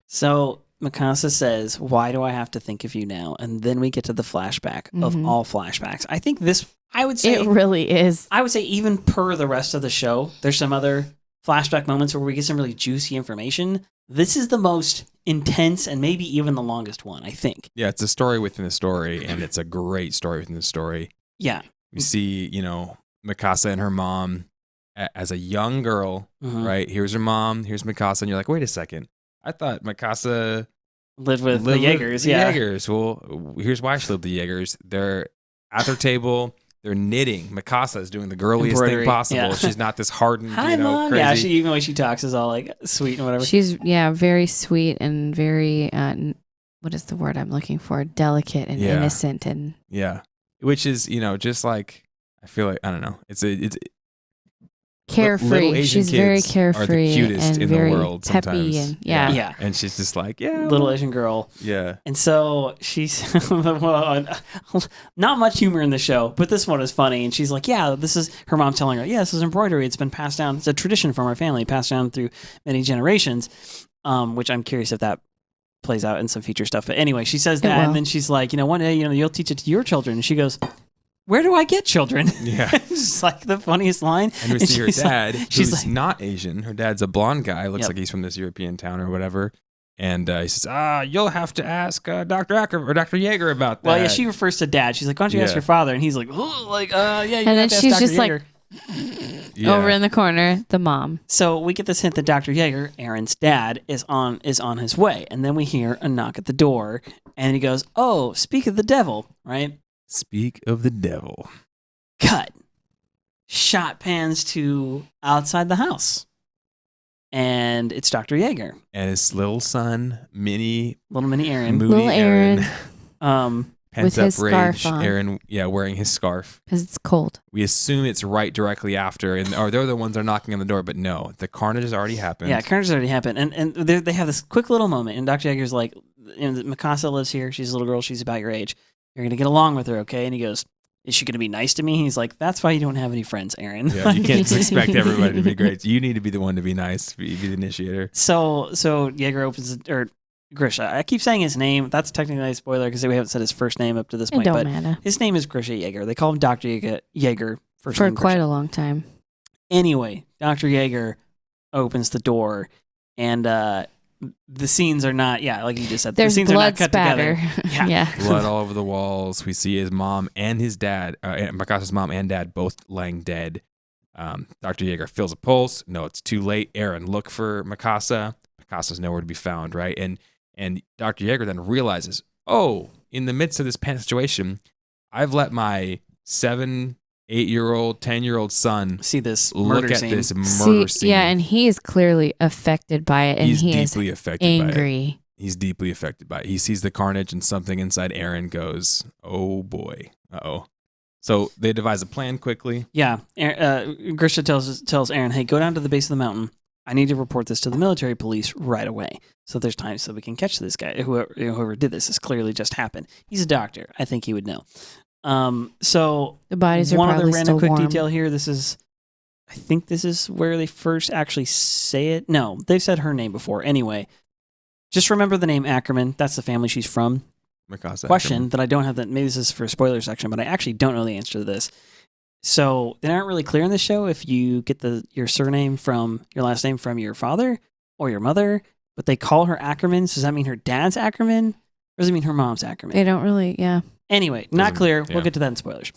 So Mikasa says, "Why do I have to think of you now?" And then we get to the flashback of Mhm. all flashbacks. I think this, I would say, It really is. I would say even per the rest of the show, there's some other flashback moments where we get some really juicy information. This is the most intense and maybe even the longest one, I think. Yeah, it's a story within a story, and it's a great story within the story. Yeah. We see, Mikasa and her mom as a young girl, Mhm. right? Here's her mom, here's Mikasa, and you're like, wait a second. I thought Mikasa Lived with the lived Jaegers, the yeah. Jaegers. Well, here's why she lived the Jaegers. They're at their table. They're knitting. Mikasa is doing the girliest Embroidery, thing possible. yeah. She's not this hardened, Hi, Mom. crazy. Yeah, even the way she talks is all like sweet and whatever. She's very sweet and very what is the word I'm looking for? Delicate and Yeah. innocent and Yeah. Which is, just like, I feel like, I don't know. It's carefree. little Asian She's very kids are the carefree cutest and in the very world peppy sometimes. and yeah. Yeah. And she's just like, yeah. Little well, Asian girl. Yeah. And so she's well, not much humor in the show, but this one is funny. And she's like, "Yeah, this is," her mom telling her, "Yeah, this is embroidery. It's been passed down. It's a tradition from our family, passed down through many generations." Which I'm curious if that plays out in some future stuff. But anyway, she says It that, will. and then she's like, "One day, you'll teach it to your children." And she goes, "Where do I get children?" Yeah. It's just like the funniest line. And we see her she's like- dad, she's who's like- not Asian. Her dad's a blonde guy. Looks Yep. like he's from this European town or whatever. And he says, you'll have to ask Dr. Acker or Dr. Yeager about that. Well, yeah, she refers to dad. She's like, "Why don't you ask Yeah. your father?" And he's like, "Oh, like, yeah." You And have then to ask she's Dr. just like- Yeager. Yeah. Over in the corner, the mom. So we get this hint that Dr. Yeager, Eren's dad, is on his way, and then we hear a knock at the door, and he goes, "Oh, speak of the devil," right? Speak of the devil. Cut. Shot pans to outside the house, and it's Dr. Yeager, And his little son, mini little mini Eren, moody Little Eren. um, Pent With up his rage. scarf on. Eren, wearing his scarf. Because it's cold. We assume it's right directly after, or they're the ones that are knocking on the door, but no, the carnage has already happened. Yeah, carnage has already happened, and they have this quick little moment, and Dr. Yeager's like, "Mikasa lives here. She's a little girl. She's about your age. You're gonna get along with her, okay?" And he goes, "Is she gonna be nice to me?" He's like, "That's why you don't have any friends, Eren." Yeah, you can't just expect everybody to be great. You need to be the one to be nice, be the initiator. So Yeager opens or Grisha. I keep saying his name. That's technically a spoiler because we haven't said his first name up to this It point. don't But matter. his name is Grisha Yeager. They call him Dr. Yeager first For name quite Grisha. a long time. Anyway, Dr. Yeager opens the door, and the scenes are not. Yeah, like you just said, There's the scenes are blood not cut spatter. together. Yeah. Yeah. Blood all over the walls. We see his mom and his dad, Mikasa's mom and dad, both laying dead. Dr. Yeager feels a pulse. No, it's too late. Eren, look for Mikasa. Mikasa's nowhere to be found, right? And Dr. Yeager then realizes, oh, in the midst of this panic situation, I've let my 7, 8-year-old, 10-year-old son See this look murder at scene. this murder scene. Yeah, and he is clearly affected by it, and He's he is deeply affected by it. angry. He's deeply affected by it. He sees the carnage and something inside Eren goes, oh boy, uh-oh. So they devise a plan quickly. Yeah, Grisha tells Eren, hey, go down to the base of the mountain. I need to report this to the military police right away. So there's time so we can catch this guy. Whoever did this clearly just happened. He's a doctor. I think he would know. So The bodies are one probably other random still quick warm. detail here. I think this is where they first actually say it. No, they've said her name before. Anyway, just remember the name Ackerman. That's the family she's from. Mikasa. Question Ackerman. that I don't have that. Maybe this is for a spoiler section, but I actually don't know the answer to this. So they aren't really clear in this show if you get your surname from your last name from your father or your mother, but they call her Ackerman. So does that mean her dad's Ackerman, or does it mean her mom's Ackerman? They don't really, yeah. Anyway, not clear. Yeah. We'll get to that in spoilers.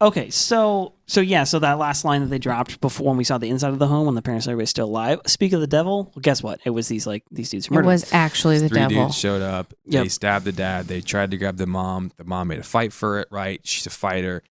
Okay, so that last line that they dropped before when we saw the inside of the home when the parents and everybody's still alive. Speak of the devil. Well, guess what? It was these dudes who It murdered. was actually the 3 devil. dudes showed up. Yep. They stabbed the dad. They tried to grab the mom. The mom made a fight for it, right? She's a fighter.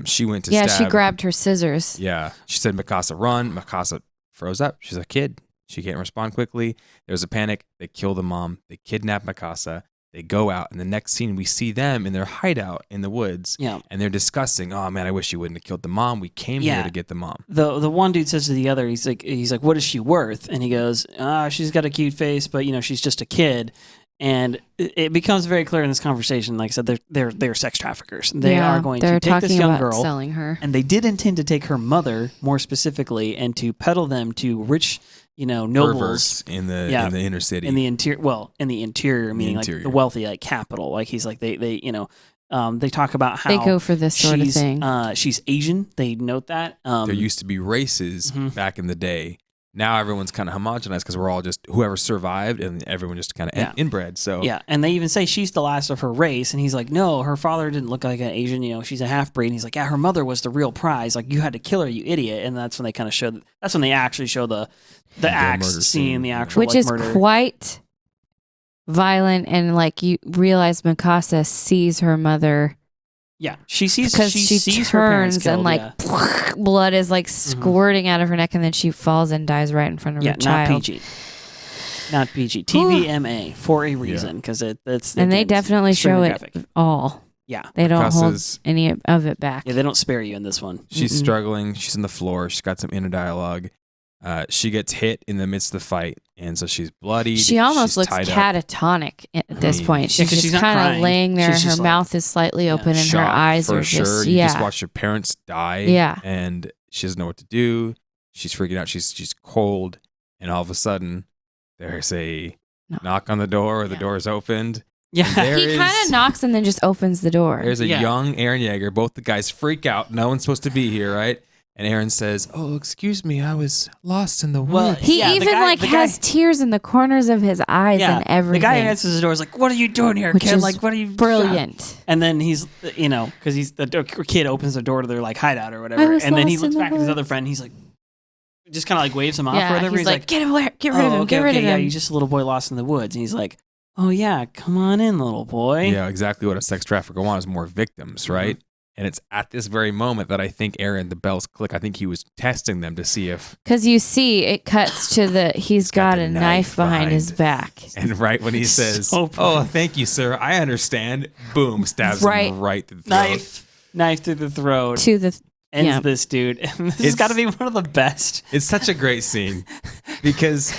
She went to Yeah, stab. she grabbed her scissors. Yeah. She said, Mikasa, run. Mikasa froze up. She's a kid. She can't respond quickly. There was a panic. They kill the mom. They kidnap Mikasa. They go out. And the next scene, we see them in their hideout in the woods. Yeah. And they're discussing, oh, man, I wish you wouldn't have killed the mom. We came here to get the mom. The one dude says to the other, he's like, what is she worth? And he goes, she's got a cute face, but she's just a kid. And it becomes very clear in this conversation. Like I said, they're sex traffickers. They are going to take this young girl, selling her, and they did intend to take her mother more specifically and to peddle them to rich, nobles Perverts in the inner city. in the interior. Well, in the interior, meaning interior. like the wealthy, like capital. Like he's like they talk about how they go for this sort of thing. She's Asian. They note that. There used to be races back in the day. Now everyone's kind of homogenized because we're all just whoever survived, and everyone just kind of inbred. So yeah, and they even say she's the last of her race, and he's like, no, her father didn't look like an Asian. She's a half breed. And he's like, yeah, her mother was the real prize. Like you had to kill her, you idiot. And that's when they kind of show. That's when they actually show the axe murder scene, the actual which is murder. quite violent, and like you realize Mikasa sees her mother. Yeah, she sees Because she she sees her parents turns killed, and like blood is like squirting out of her neck, and then she falls and dies right in front of her child. Not PG, TVMA for a reason because that's and they definitely show it graphic. all. Yeah, They don't hold Mikasa's- any of it back. yeah, they don't spare you in this one. She's struggling. She's on the floor. She's got some inner dialogue. She gets hit in the midst of the fight, and so she's bloodied. She almost she's looks tied up. catatonic at this point. She's 'cause she's just not kind crying. of laying there. She's Her just mouth is slightly open, and her Shocked eyes for are sure. just You just watch your parents die. Yeah. And she doesn't know what to do. She's freaking out. She's cold, and all of a sudden, there's a knock on the door, or the door is opened. Yeah, He kind of knocks and then just opens the door. There's a young Eren Yeager. Both the guys freak out. No one's supposed to be here, right? And Eren says, "Oh, excuse me, I was lost in the woods." He even has tears in the corners of his eyes and everything. The guy who answers the door is like, "What are you doing here, Which kid? is Like, what are you?" brilliant. And then he's, because he's the kid opens the door to their like hideout or whatever, was and then he lost looks in the back at his woods. other friend. He's like, just kind of like waves him off Yeah, or whatever. he's like, get rid of him, "Oh, get rid of him." Yeah, you're just a little boy lost in the woods. And he's like, "Oh yeah, come on in, little boy." Yeah, exactly what a sex trafficker wants, more victims, right? And it's at this very moment that I think Eren, the bells click. I think he was testing them to see if... Because you see, it cuts to he's got a knife behind his back. And right when he says, "Oh, thank you, sir, I understand," boom, stabs him right through the throat. Knife through the throat. To the... Ends this dude. This has got to be one of the best. It's such a great scene because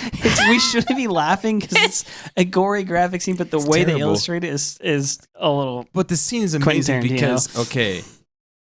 we shouldn't be laughing because it's a gory graphic scene, but the way they illustrate it is a little. But the scene is amazing because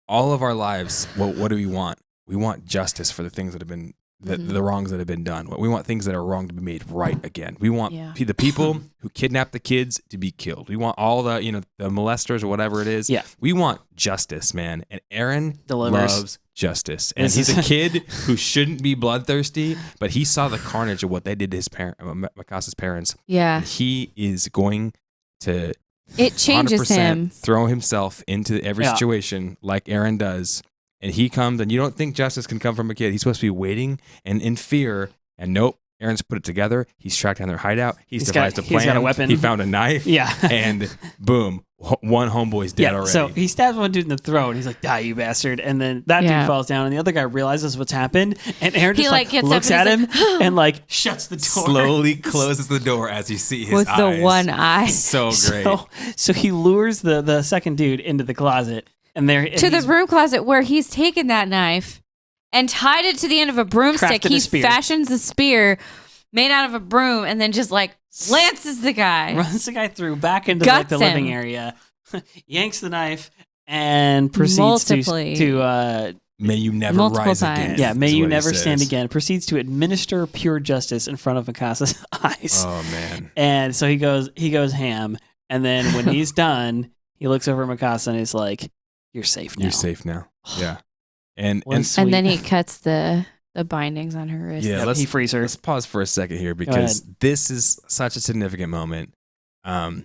all of our lives, what do we want? We want justice for the things that have been the wrongs that have been done. We want things that are wrong to be made right again. We want the people who kidnap the kids to be killed. We want all the the molesters or whatever it is. Yeah. We want justice, man. And Eren loves justice. And he's a kid who shouldn't be bloodthirsty, but he saw the carnage of what they did to his Mikasa's parents. Yeah. And he is going to it changes him. Throw himself into every situation like Eren does. And he comes, and you don't think justice can come from a kid. He's supposed to be waiting and in fear. And nope, Eren's put it together. He's tracked down their hideout. He's devised a plan. He's got a weapon. He found a knife. Yeah. And boom, one homeboy's dead already. So he stabs one dude in the throat. And he's like, "Die, you bastard!" And then that dude falls down, and the other guy realizes what's happened. And Eren just like looks at him and like shuts the door. Slowly closes the door as you see his with eyes. the one eye. So great. So he lures the second dude into the closet, and to the broom closet where he's taken that knife and tied it to the end of a broomstick. He fashions a spear made out of a broom and then just like lances the guy. Runs the guy through back into like the living area, yanks the knife, and proceeds to may you never rise again. Yeah, may you never stand again. Proceeds to administer pure justice in front of Mikasa's eyes. Oh man. And so he goes ham, and then when he's done, he looks over at Mikasa and is like, "You're safe now. You're safe now." Yeah. And then he cuts the bindings on her wrist. Yeah, he frees her. Let's pause for a second here because this is such a significant moment. A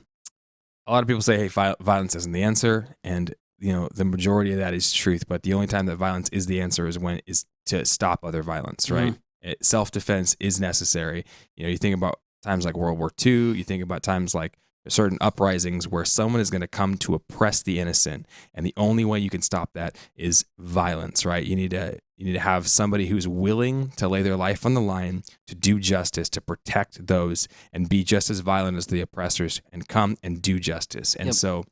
lot of people say, "Hey, violence isn't the answer," and the majority of that is truth. But the only time that violence is the answer is to stop other violence, right? Mm-hmm. Self-defense is necessary. You think about times like World War II. You think about times like certain uprisings where someone is going to come to oppress the innocent, and the only way you can stop that is violence, right? You need to have somebody who's willing to lay their life on the line to do justice, to protect those, and be just as violent as the oppressors, and come and do justice. And so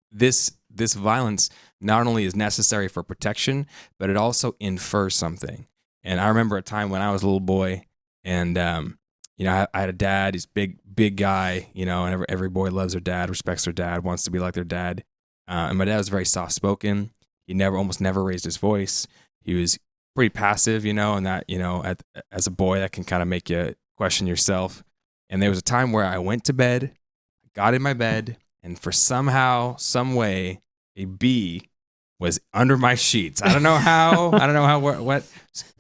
this violence not only is necessary for protection, but it also infers something. And I remember a time when I was a little boy, and I had a dad. He's big guy, and every boy loves their dad, respects their dad, wants to be like their dad. And my dad was very soft spoken. He almost never raised his voice. He was pretty passive, and that, as a boy, that can kind of make you question yourself. And there was a time where I went to bed, got in my bed, and for somehow, some way, a bee was under my sheets. I don't know how, what,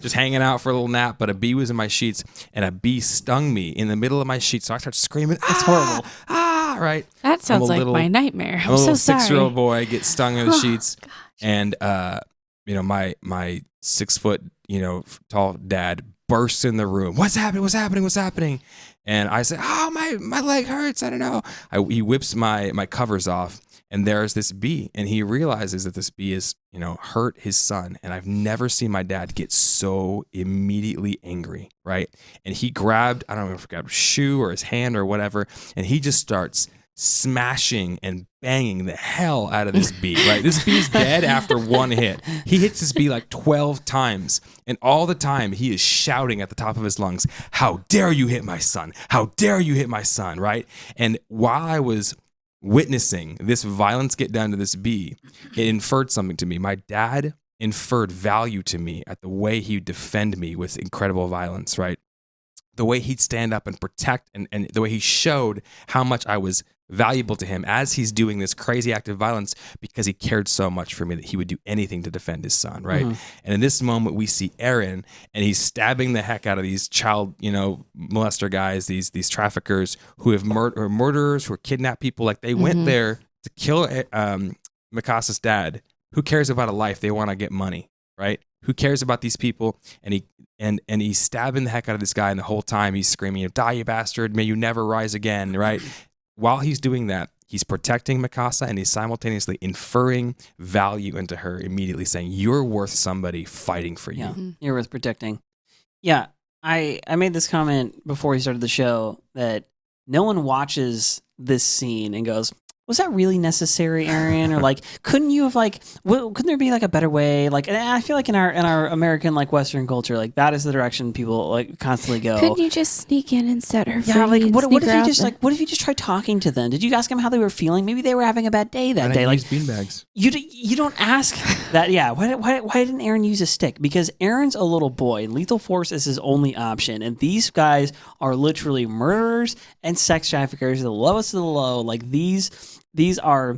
just hanging out for a little nap, but a bee was in my sheets, and a bee stung me in the middle of my sheets. So I started screaming. That's horrible. Right. That sounds like my nightmare. I'm so sorry. 6-year-old boy gets stung in the sheets, and my 6 foot, tall dad bursts in the room. What's happening? And I said, "Oh, my leg hurts. I don't know." He whips my covers off, and there's this bee, and he realizes that this bee is, hurt his son. And I've never seen my dad get so immediately angry, right? And he grabbed, I don't know if he grabbed a shoe or his hand or whatever, and he just starts smashing and banging the hell out of this bee, right? This bee is dead after one hit. He hits this bee like 12 times, and all the time he is shouting at the top of his lungs, "How dare you hit my son? How dare you hit my son?" Right? And while I was witnessing this violence get done to this bee, it inferred something to me. My dad inferred value to me at the way he would defend me with incredible violence, right? The way he'd stand up and protect, and the way he showed how much I was valuable to him as he's doing this crazy act of violence, because he cared so much for me that he would do anything to defend his son, right? Mm-hmm. And in this moment, we see Eren, and he's stabbing the heck out of these child, molester guys, these traffickers who have murderers, who kidnap people. Like they went there to kill Mikasa's dad. Who cares about a life? They want to get money, right? Who cares about these people? And he's stabbing the heck out of this guy, and the whole time he's screaming, "Die, you bastard! May you never rise again!" Right? While he's doing that, he's protecting Mikasa, and he's simultaneously inferring value into her, immediately saying, "You're worth somebody fighting for you. Yeah, you're worth protecting." Yeah, I made this comment before we started the show that no one watches this scene and goes, "Was that really necessary, Eren?" Or like, couldn't you have couldn't there be like a better way? Like, and I feel like in our American Western culture, like that is the direction people constantly go. Couldn't you just sneak in and set her free? Yeah, like what if you just tried talking to them? Did you ask them how they were feeling? Maybe they were having a bad day that day. Like beanbags. You don't ask that. Yeah. Why didn't Eren use a stick? Because Eren's a little boy, and lethal force is his only option. And these guys are literally murderers and sex traffickers, the lowest of the low. Like these are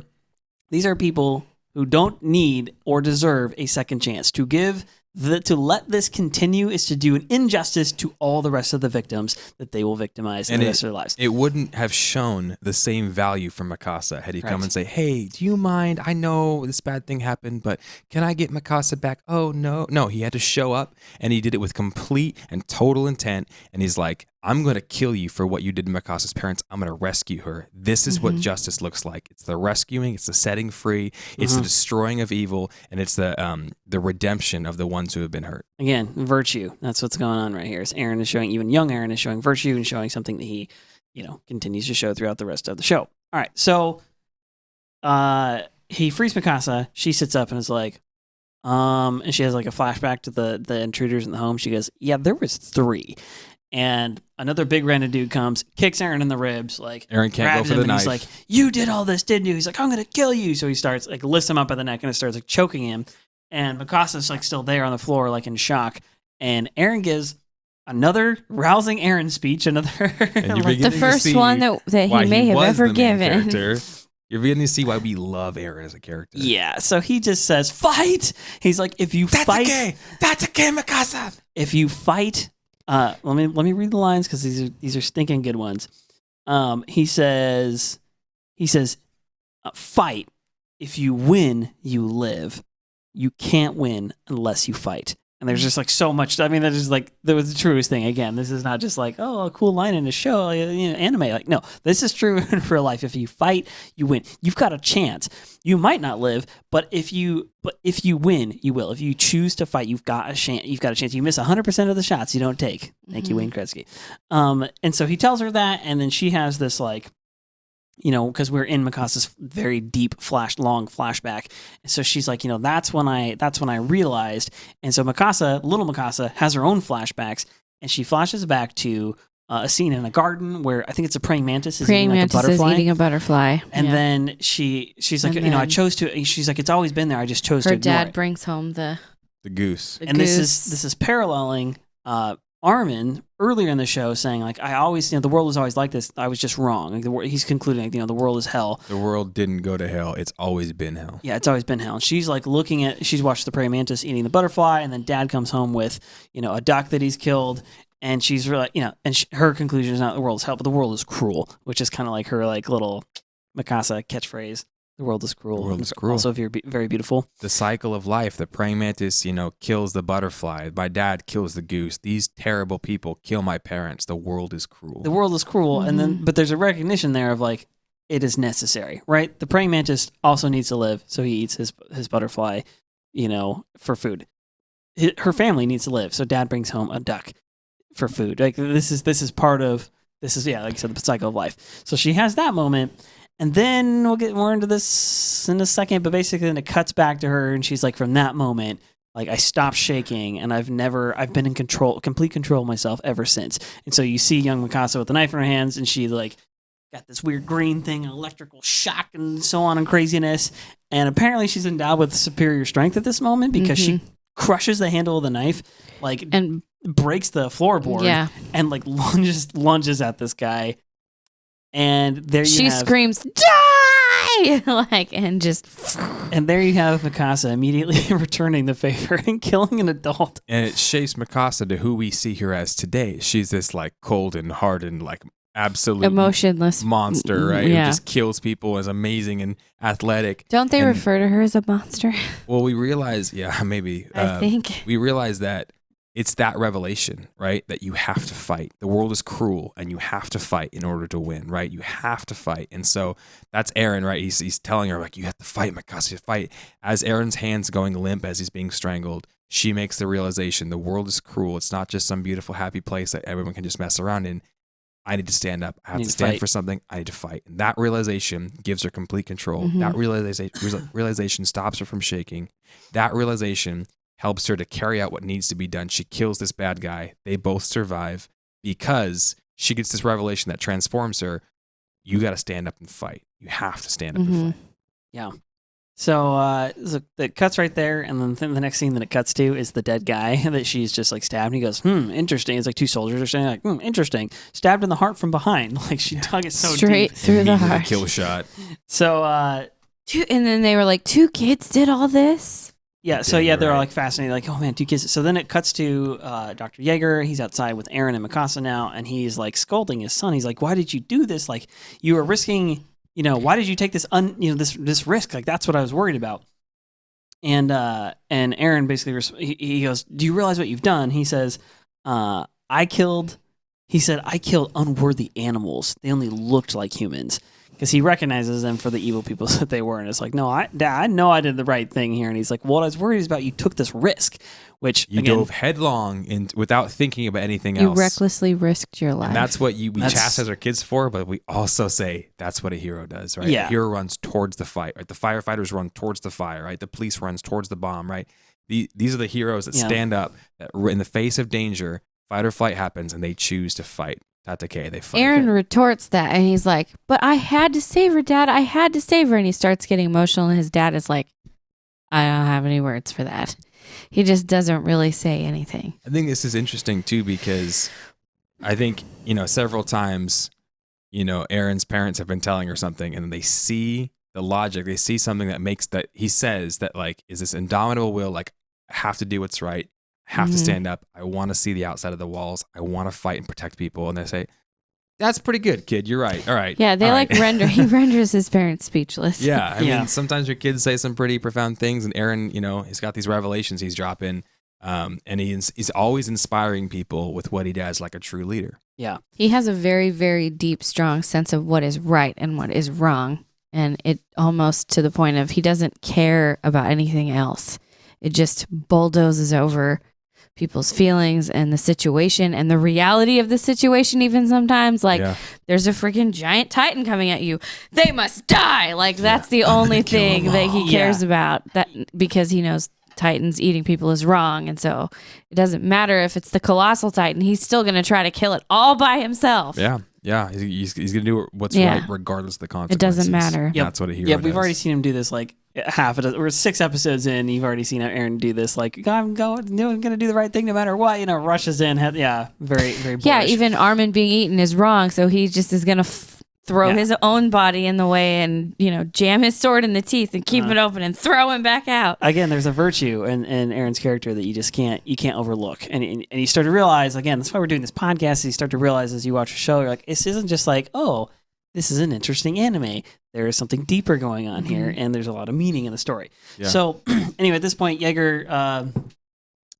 people who don't need or deserve a second chance. To give to let this continue is to do an injustice to all the rest of the victims that they will victimize in the rest of their lives. It wouldn't have shown the same value from Mikasa had he come and say, hey, do you mind? I know this bad thing happened, but can I get Mikasa back? Oh, no. No, he had to show up, and he did it with complete and total intent, and he's like, I'm going to kill you for what you did to Mikasa's parents. I'm going to rescue her. This is what justice looks like. It's the rescuing, it's the setting free, it's the destroying of evil, and it's the redemption of the ones who have been hurt. Again, virtue. That's what's going on right here. Is Eren is showing, even young Eren is showing virtue and showing something that he, continues to show throughout the rest of the show. All right, so he frees Mikasa. She sits up and is like, and she has like a flashback to the intruders in the home. She goes, yeah, there was 3. And another big random dude comes, kicks Eren in the ribs, like Eren can't go for the knife. He's like, "You did all this, didn't you?" He's like, "I'm gonna kill you." So he starts like lifts him up by the neck and it starts like choking him. And Mikasa's like still there on the floor, like in shock. And Eren gives another rousing Eren speech, another like the first one that he may have ever given. You're beginning to see why we love Eren as a character. Yeah, so he just says, "Fight!" He's like, "If you fight, that's okay, Mikasa. If you fight." Let me read the lines because these are stinking good ones. He says, fight. If you win, you live. You can't win unless you fight. And there's just like so much. I mean, that is like that was the truest thing. Again, this is not just like a cool line in a show, anime. Like no, this is true in real life. If you fight, you win. You've got a chance. You might not live, but if you win, you will. If you choose to fight, you've got a chance. You've got a chance. You miss 100% of the shots you don't take. Thank you, Wayne Gretzky. And so he tells her that, and then she has this like. Because we're in Mikasa's very deep long flashback. And so she's like, that's when I realized. And so little Mikasa has her own flashbacks, and she flashes back to a scene in a garden where I think it's a praying mantis is eating like a butterfly. Is eating a butterfly. And then she's like, I chose to. She's like, it's always been there. I just chose to ignore it. Her dad brings home the goose. This is paralleling Armin earlier in the show saying like I always the world was always like this. I was just wrong. Like he's concluding the world is hell. The world didn't go to hell. It's always been hell. Yeah, it's always been hell. And she's like she's watched the praying mantis eating the butterfly, and then Dad comes home with a duck that he's killed, and she's really and her conclusion is not the world is hell, but the world is cruel, which is kind of like her like little Mikasa catchphrase. The world is cruel. The world is cruel. Also very, very beautiful. The cycle of life. The praying mantis, kills the butterfly. My dad kills the goose. These terrible people kill my parents. The world is cruel. The world is cruel. Mm-hmm. And then, but there's a recognition there of like, it is necessary, right? The praying mantis also needs to live. So he eats his butterfly, for food. Her family needs to live. So Dad brings home a duck for food. Like this is part of, like I said, the cycle of life. So she has that moment. And then we'll get more into this in a second, but basically then it cuts back to her and she's like, from that moment, like I stopped shaking and I've been in complete control of myself ever since. And so you see young Mikasa with the knife in her hands and she like got this weird green thing, electrical shock and so on and craziness. And apparently she's endowed with superior strength at this moment because she crushes the handle of the knife, and breaks the floorboard and like lunges at this guy. And there she screams, "Die!" And there you have Mikasa immediately returning the favor and killing an adult. And it shapes Mikasa to who we see her as today. She's this like cold and hardened, like absolute emotionless monster, right? Yeah. Who just kills people, is amazing and athletic. Don't they refer to her as a monster? Well, we realize, maybe. I think we realize that. It's that revelation, right? That you have to fight. The world is cruel and you have to fight in order to win, right? You have to fight. And so that's Eren, right? He's telling her, like, you have to fight, Mikasa, you fight. As Eren's hand's going limp as he's being strangled, she makes the realization the world is cruel. It's not just some beautiful, happy place that everyone can just mess around in. I need to stand up. I have to stand for something. I need to fight. And that realization gives her complete control. That realization stops her from shaking. That realization helps her to carry out what needs to be done. She kills this bad guy. They both survive because she gets this revelation that transforms her. You got to stand up and fight. You have to stand up and fight. Yeah. So it cuts right there, and then the next scene that it cuts to is the dead guy that she's just like stabbed. And he goes, interesting. It's like two soldiers are saying like, interesting. Stabbed in the heart from behind. Like she dug it so straight deep. through the heart. Kill shot. So and then they were like, 2 kids did all this? Yeah, so they're all like fascinated, like, oh man, 2 kids. So then it cuts to Dr. Yeager. He's outside with Eren and Mikasa now, and he's like scolding his son. He's like, why did you do this? Like, you were risking, why did you take this this risk? Like, that's what I was worried about. And Eren basically he goes, do you realize what you've done? He says, I killed unworthy animals. They only looked like humans. Because he recognizes them for the evil people that they were. And it's like, no, I know I did the right thing here. And he's like, well, what I was worried about, you took this risk, which you dove headlong in without thinking about anything else. You recklessly risked your life. And that's what we chastise our kids for, but we also say that's what a hero does, right? Yeah. A hero runs towards the fight, right? The firefighters run towards the fire, right? The police runs towards the bomb, right? These are the heroes that stand up, that in the face of danger, fight or flight happens, and they choose to fight. Tatake, they fight. Eren retorts that, and he's like, but I had to save her, Dad. I had to save her. And he starts getting emotional, and his dad is like, I don't have any words for that. He just doesn't really say anything. I think this is interesting, too, because I think, several times, Eren's parents have been telling her something, and they see the logic. They see something that makes that he says that, like, is this indomitable will, like, I have to do what's right. Have to stand up. I want to see the outside of the walls. I want to fight and protect people. And they say, that's pretty good, kid. You're right. All right. Yeah, they he renders his parents speechless. Yeah. I mean, sometimes your kids say some pretty profound things, and Eren, he's got these revelations he's dropping. And he's always inspiring people with what he does, like a true leader. Yeah. He has a very, very deep, strong sense of what is right and what is wrong. And it almost to the point of he doesn't care about anything else. It just bulldozes over people's feelings and the situation and the reality of the situation. Even sometimes, like, there's a freaking giant titan coming at you, they must die. Like, that's the only thing that he cares about, that because he knows titans eating people is wrong. And so it doesn't matter if it's the colossal titan, he's still going to try to kill it all by himself. He's going to do what's right regardless of the consequences. It doesn't matter. That's what a hero does. We've already seen him do this, like, we're 6 episodes in. You've already seen Eren do this, like, I'm going to do the right thing no matter what. Rushes in. Very, very bullish. Yeah, even Armin being eaten is wrong, so he just is going to throw his own body in the way and, jam his sword in the teeth and keep it open and throw him back out. Again, there's a virtue in Eren's character that you just can't overlook. And you start to realize, again, that's why we're doing this podcast. You start to realize as you watch a show, you're like, this isn't just like, oh, this is an interesting anime. There is something deeper going on here, and there's a lot of meaning in the story. Yeah. So, anyway, at this point, Yeager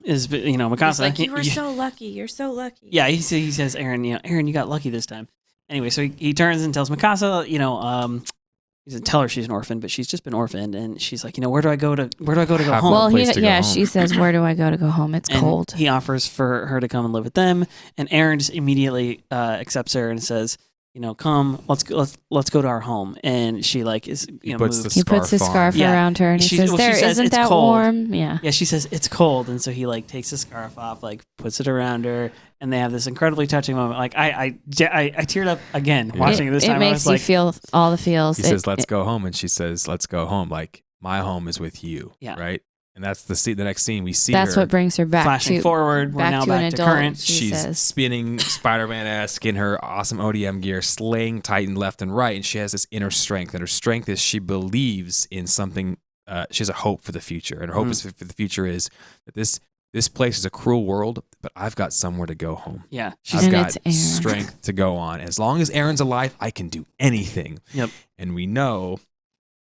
is, Mikasa. He's like, you were so lucky. You're so lucky. Yeah, he says, Eren, Eren, you got lucky this time. Anyway, so he turns and tells Mikasa, he doesn't tell her she's an orphan, but she's just been orphaned, and she's like, where do I go to go home? Well, she says, where do I go to go home? It's cold. He offers for her to come and live with them, and Eren just immediately accepts her and says, come, let's go to our home. And she is, he puts his scarf around her, and he says, isn't that cold. warm? Yeah. Yeah, she says it's cold, and so he takes the scarf off, puts it around her, and they have this incredibly touching moment. Like I teared up again watching it this time. It makes you feel all the feels. He says, "Let's go home," and she says, "Let's go home." Like, my home is with you. Yeah. Right. And that's the next scene we see. That's what brings her back. Flashing forward, we're now back to current. She's spinning Spider-Man-esque in her awesome ODM gear, slaying Titan left and right, and she has this inner strength. And her strength is she believes in something. She has a hope for the future, and her hope for the future is that this place is a cruel world, but I've got somewhere to go home. Yeah, I've got strength to go on. As long as Eren's alive, I can do anything. Yep. And we know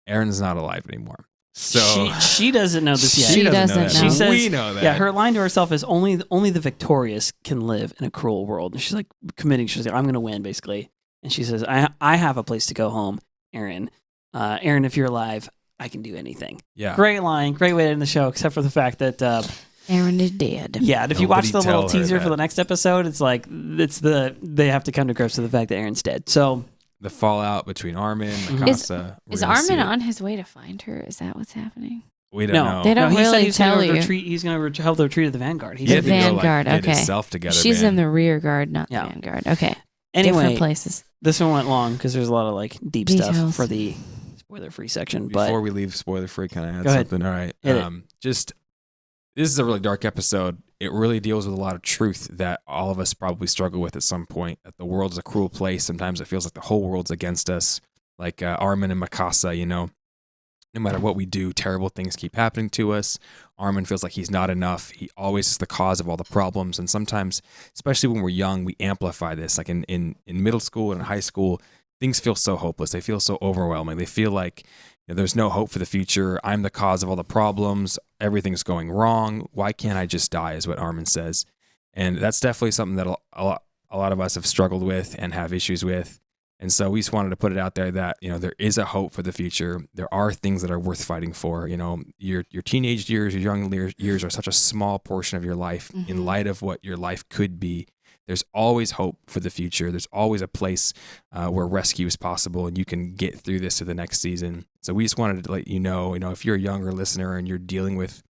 Eren's not alive anymore. So she doesn't know this yet. She doesn't know. She says, we know that. Yeah, her line to herself is only the victorious can live in a cruel world. And she's committing. She's like, I'm going to win, basically. And she says, I have a place to go home, Eren. Eren, if you're alive, I can do anything. Yeah. Great line. Great way to end the show, except for the fact that Eren is dead. Yeah, and if you watch the little teaser for the next episode, they have to come to grips with the fact that Eren's dead. So the fallout between Armin, Mikasa. Is Armin on his way to find her? Is that what's happening? We don't know. They don't really he tell you. He's going to help the retreat of the Vanguard. The Vanguard, get okay. himself together, She's in the rear guard, not the Vanguard. Okay. Anyway, different places. This one went long because there's a lot of deep details stuff for the spoiler-free section. Before we leave spoiler-free, can I add something? All right. This is a really dark episode. It really deals with a lot of truth that all of us probably struggle with at some point. That the world is a cruel place. Sometimes it feels like the whole world's against us. Like Armin and Mikasa, no matter what we do, terrible things keep happening to us. Armin feels like he's not enough. He always is the cause of all the problems. And sometimes, especially when we're young, we amplify this. Like in middle school and high school, things feel so hopeless. They feel so overwhelming. They feel like there's no hope for the future. I'm the cause of all the problems. Everything's going wrong. Why can't I just die, is what Armin says. And that's definitely something that a lot of us have struggled with and have issues with. And so we just wanted to put it out there that, there is a hope for the future. There are things that are worth fighting for. Your teenage years, your young years are such a small portion of your life in light of what your life could be. There's always hope for the future. There's always a place where rescue is possible and you can get through this to the next season. So we just wanted to let you know, if you're a younger listener and you're dealing with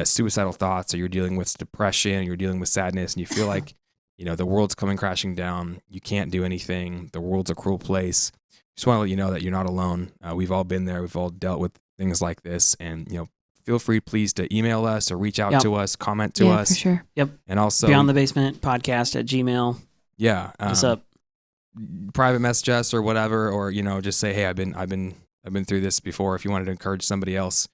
suicidal thoughts, or you're dealing with depression, or you're dealing with sadness, and you feel like, the world's coming crashing down, you can't do anything, the world's a cruel place. Just want to let you know that you're not alone. We've all been there. We've all dealt with things like this. And, feel free, please, to email us or reach out to us, comment to us. For sure. Yep. And also beyondthebasementpodcast@gmail. Yeah. What's up? Private message us or whatever, or, just say, hey, I've been through this before. If you wanted to encourage somebody else,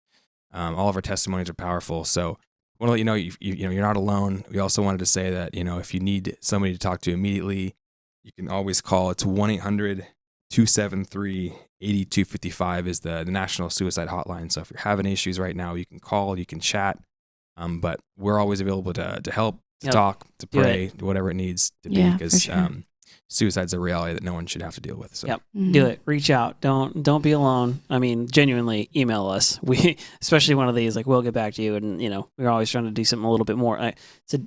all of our testimonies are powerful. So I want to let you know, you're not alone. We also wanted to say that, if you need somebody to talk to immediately, you can always call. It's 1-800-273-8255 is the National Suicide Hotline. So if you're having issues right now, you can call, you can chat. But we're always available to help, to talk, to pray, to whatever it needs to be, because suicide's a reality that no one should have to deal with. So do it. Reach out. Don't be alone. I mean, genuinely, email us. We, especially one of these, like, we'll get back to you. And we're always trying to do something a little bit more. It's a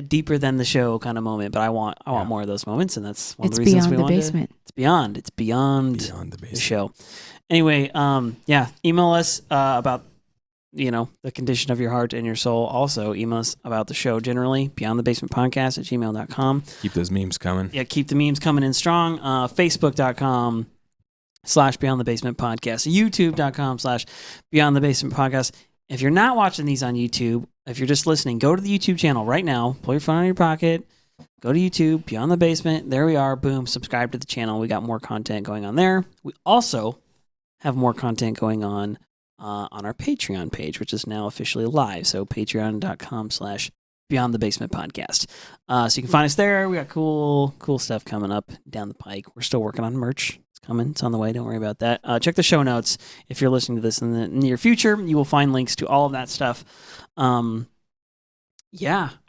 deeper than the show kind of moment, but I want more of those moments, and that's one of the reasons we want to. It's beyond the show. Anyway, email us about the condition of your heart and your soul. Also, email us about the show generally, beyondthebasementpodcast@gmail.com. Keep those memes coming. Yeah, keep the memes coming in strong. Facebook.com/beyondthebasementpodcast. YouTube.com/beyondthebasementpodcast. If you're not watching these on YouTube, if you're just listening, go to the YouTube channel right now. Pull your phone out of your pocket. Go to YouTube, Beyond the Basement. There we are. Boom. Subscribe to the channel. We got more content going on there. We also have more content going on our Patreon page, which is now officially live. So patreon.com/beyondthebasementpodcast. So you can find us there. We got cool stuff coming up down the pike. We're still working on merch. It's coming. It's on the way. Don't worry about that. Check the show notes. If you're listening to this in the near future, you will find links to all of that stuff. I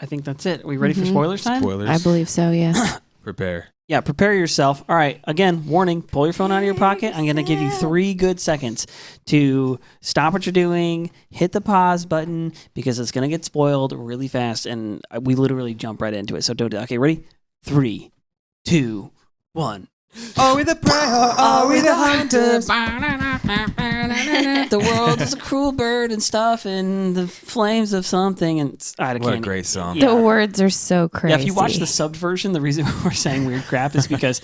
think that's it. Are we ready for spoilers time? Spoilers. I believe so, yes. Prepare. Yeah, prepare yourself. All right. Again, warning, pull your phone out of your pocket. I'm going to give you 3 good seconds to stop what you're doing, hit the pause button, because it's going to get spoiled really fast, and we literally jump right into it. So don't do it. Okay, ready? 3, 2, 1. Are we the prey or are we the hunters? The world is a cruel bird and stuff, and the flames of something. And what a great song. The words are so crazy. Yeah, if you watch the subbed version, the reason we're saying weird crap is because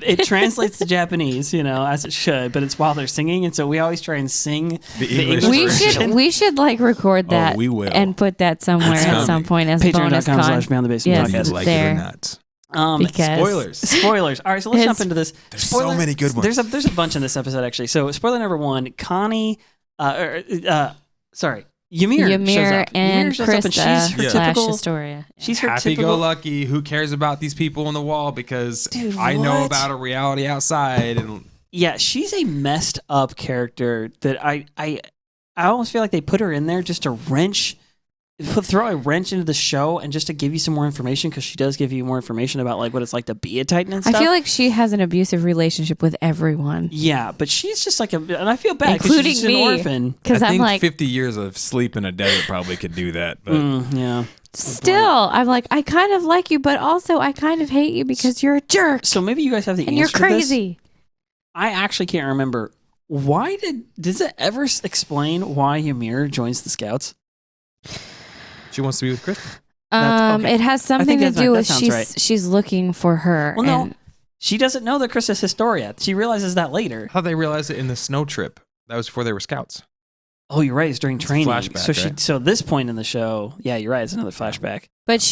it translates to Japanese, as it should, but it's while they're singing, and so we always try and sing the English version. We should record that we will. and put that somewhere at some point as bonus content. Patreon.com/beyondthebasementpodcast. Yes, like it or not. Spoilers. All right, so let's jump into this. There's so many good ones. There's a bunch in this episode, actually. So, spoiler number 1: Ymir and shows up, and she's her typical Historia. She's her happy-go-lucky. Who cares about these people on the wall? Because I know about a reality outside. And she's a messed up character that I almost feel like they put her in there just to throw a wrench into the show and just to give you some more information, because she does give you more information about what it's like to be a Titan and stuff. I feel like she has an abusive relationship with everyone. Yeah, but she's just and I feel bad because she's just me, an orphan. Because I think 50 years of sleep in a desert probably could do that. But still, I'm I kind of like you, but also I kind of hate you because you're a jerk. So maybe you guys have the and answer you're crazy. To this. I actually can't remember. Does it ever explain why Ymir joins the Scouts? She wants to be with Kristen. It has something to do with she's looking for her. Well, no, she doesn't know that Chris is Historia. She realizes that later. How they realized it in the snow trip? That was before they were scouts. Oh, you're right. It's during training. Flashback, so this point in the show, yeah, you're right. It's another flashback. But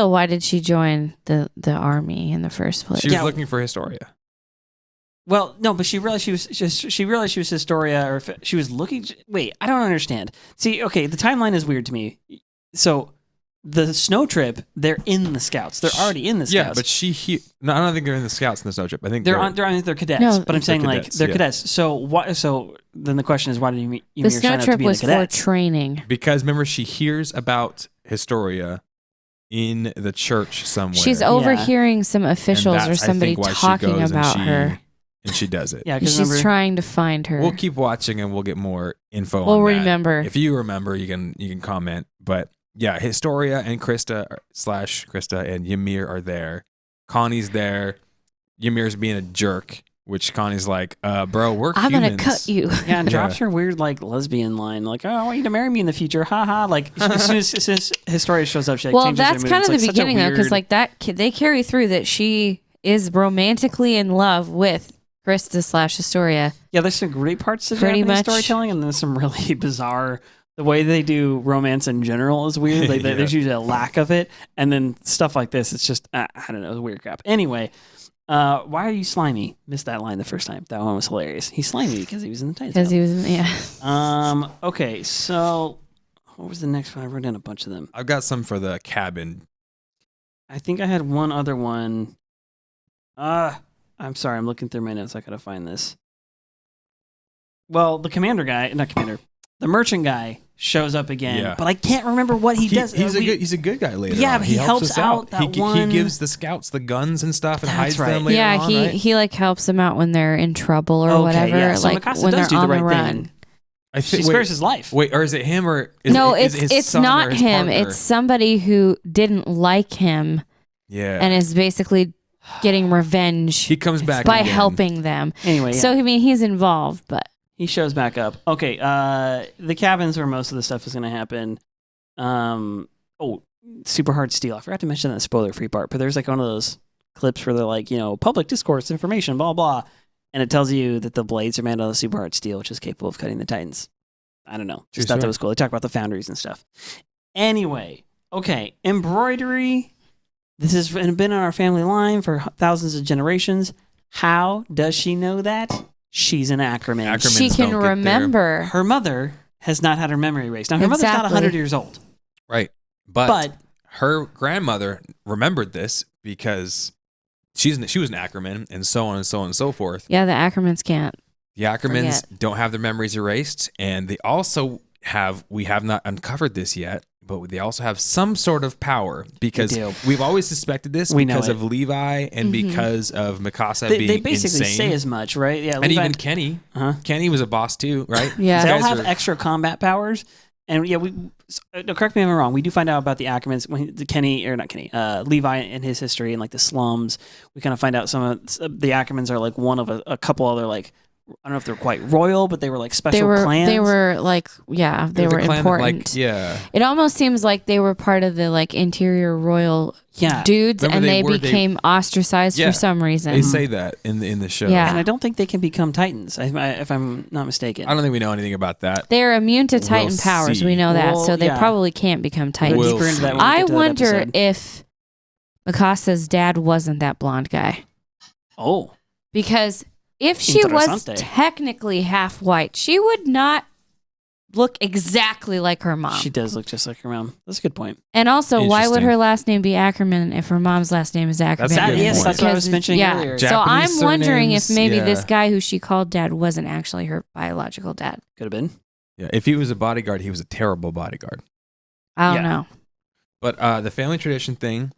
why did she join the army in the first place? She was looking for Historia. Well, no, but she realized she realized she was Historia, or if she was looking. Wait, I don't understand. See, okay, the timeline is weird to me. So the snow trip, they're in the Scouts. They're already in the Scouts. Yeah, but no, I don't think they're in the Scouts in the snow trip. I think they're cadets. No, but I'm saying like cadets, they're yeah. cadets. So what? So then the question is, why did you The snow sign up to trip be in the was for cadets? training. Because remember, she hears about Historia in the church somewhere. She's overhearing some officials And or that's, I somebody think, why she talking goes about her. And she does it. Yeah, because She's trying to find her. We'll keep watching and we'll get more info We'll on that. remember. If you remember, you can comment. But yeah, Historia and Krista and Ymir are there. Connie's there. Ymir's being a jerk, which Connie's like, bro, we're I'm humans. gonna cut you. Yeah, and drops her weird like lesbian line, like, "Oh, I want you to marry me in the future." Ha ha. Like as soon as Historia shows up, she like, Well, changes her that's mood. kind of It's the like such a beginning though, because weird- like that they carry through that she is romantically in love with Krista / Historia. Yeah, there's some great parts of Pretty Japanese much. storytelling, and there's some really bizarre. The way they do romance in general is weird. Like Yeah. there's usually a lack of it, and then stuff like this, it's just I don't know, it's weird crap. Anyway, why are you slimy? Missed that line the first time. That one was hilarious. He's slimy because he was in the Titans. Because he was, Okay, so what was the next one? I wrote down a bunch of them. I've got some for the cabin. I think I had one other one. I'm sorry, I'm looking through my notes. I gotta find this. Well, the the merchant guy shows up again, Yeah. but I can't remember what he does. He's a good guy later. Yeah, on. but he helps us out that he one- gives the Scouts the guns and stuff and That's hides right. them later yeah, on, he right? he like helps them out when they're in trouble or whatever. Yeah. So like Mikasa when does they're do on the the right run. thing. I She think, spares his life. Wait, or is it him or is No, it, is it his it's son not or his him. partner? It's somebody who didn't like him Yeah. and is basically getting revenge He comes back by again. helping them. Anyway, yeah. So I mean, he's involved, but He shows back up. Okay, the cabin's where most of the stuff is going to happen. Super hard steel. I forgot to mention that spoiler-free part, but there's like one of those clips where they're like, public discourse information, blah, blah, and it tells you that the blades are made out of super hard steel, which is capable of cutting the Titans. I don't know. Just thought that was cool. They talk about the foundries and stuff. Anyway, okay, embroidery. This has been in our family line for thousands of generations. How does she know that? She's an Ackerman. Ackermans she can don't get remember. Her mother has not had her memory erased. Now, her mother's not Exactly. 100 years old. Right. But her grandmother remembered this because she was an Ackerman and so on and so on and so forth. Yeah, the Ackermans can't. The Ackermans Forget. don't have their memories erased, and they also we have not uncovered this yet, but they also have some sort of power because They do. we've always suspected this We know because it. of Levi and because of Mikasa being They basically insane. say as much, right? Yeah, and Levi- even Kenny. Uh-huh. Kenny was a boss too, right? Yeah. These They'll guys have are- extra combat powers. And yeah, correct me if I'm wrong. We do find out about the Ackermans when Levi and his history and like the slums. We kind of find out some of the Ackermans are like one of a couple other like, I don't know if they're quite royal, but they were like special clans. They were like, yeah, they were the clan that, important. like, yeah. It almost seems like they were part of the like interior royal Yeah. dudes, Remember and they became ostracized Yeah. for some reason. They say that in the show. Yeah. And I don't think they can become Titans, if I'm not mistaken. I don't think we know anything about that. They're immune to Titan We'll powers. see. We know that, Well, so they yeah. probably can't become We'll Titans. go We'll deeper into that when we I get to that wonder episode. if Mikasa's dad wasn't that blonde guy, Oh, because if she was Interessante. technically half white, she would not look exactly like her mom. she does look just like her mom. That's a good point. And also, why would Interesting. her last name be Ackerman if her mom's last name is Ackerman? a good Yes, point. that's what I was Because- mentioning yeah. earlier. So Japanese I'm wondering if surnames, maybe yeah. this guy who she called dad wasn't actually her biological dad. Could have been. Yeah, if he was a bodyguard, he was a terrible bodyguard. I don't Yeah. know. But the family tradition thing,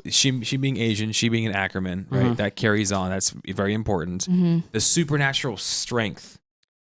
she being Asian, she being an Ackerman, right? Mhm. That carries on. That's very important. Hmm. The supernatural strength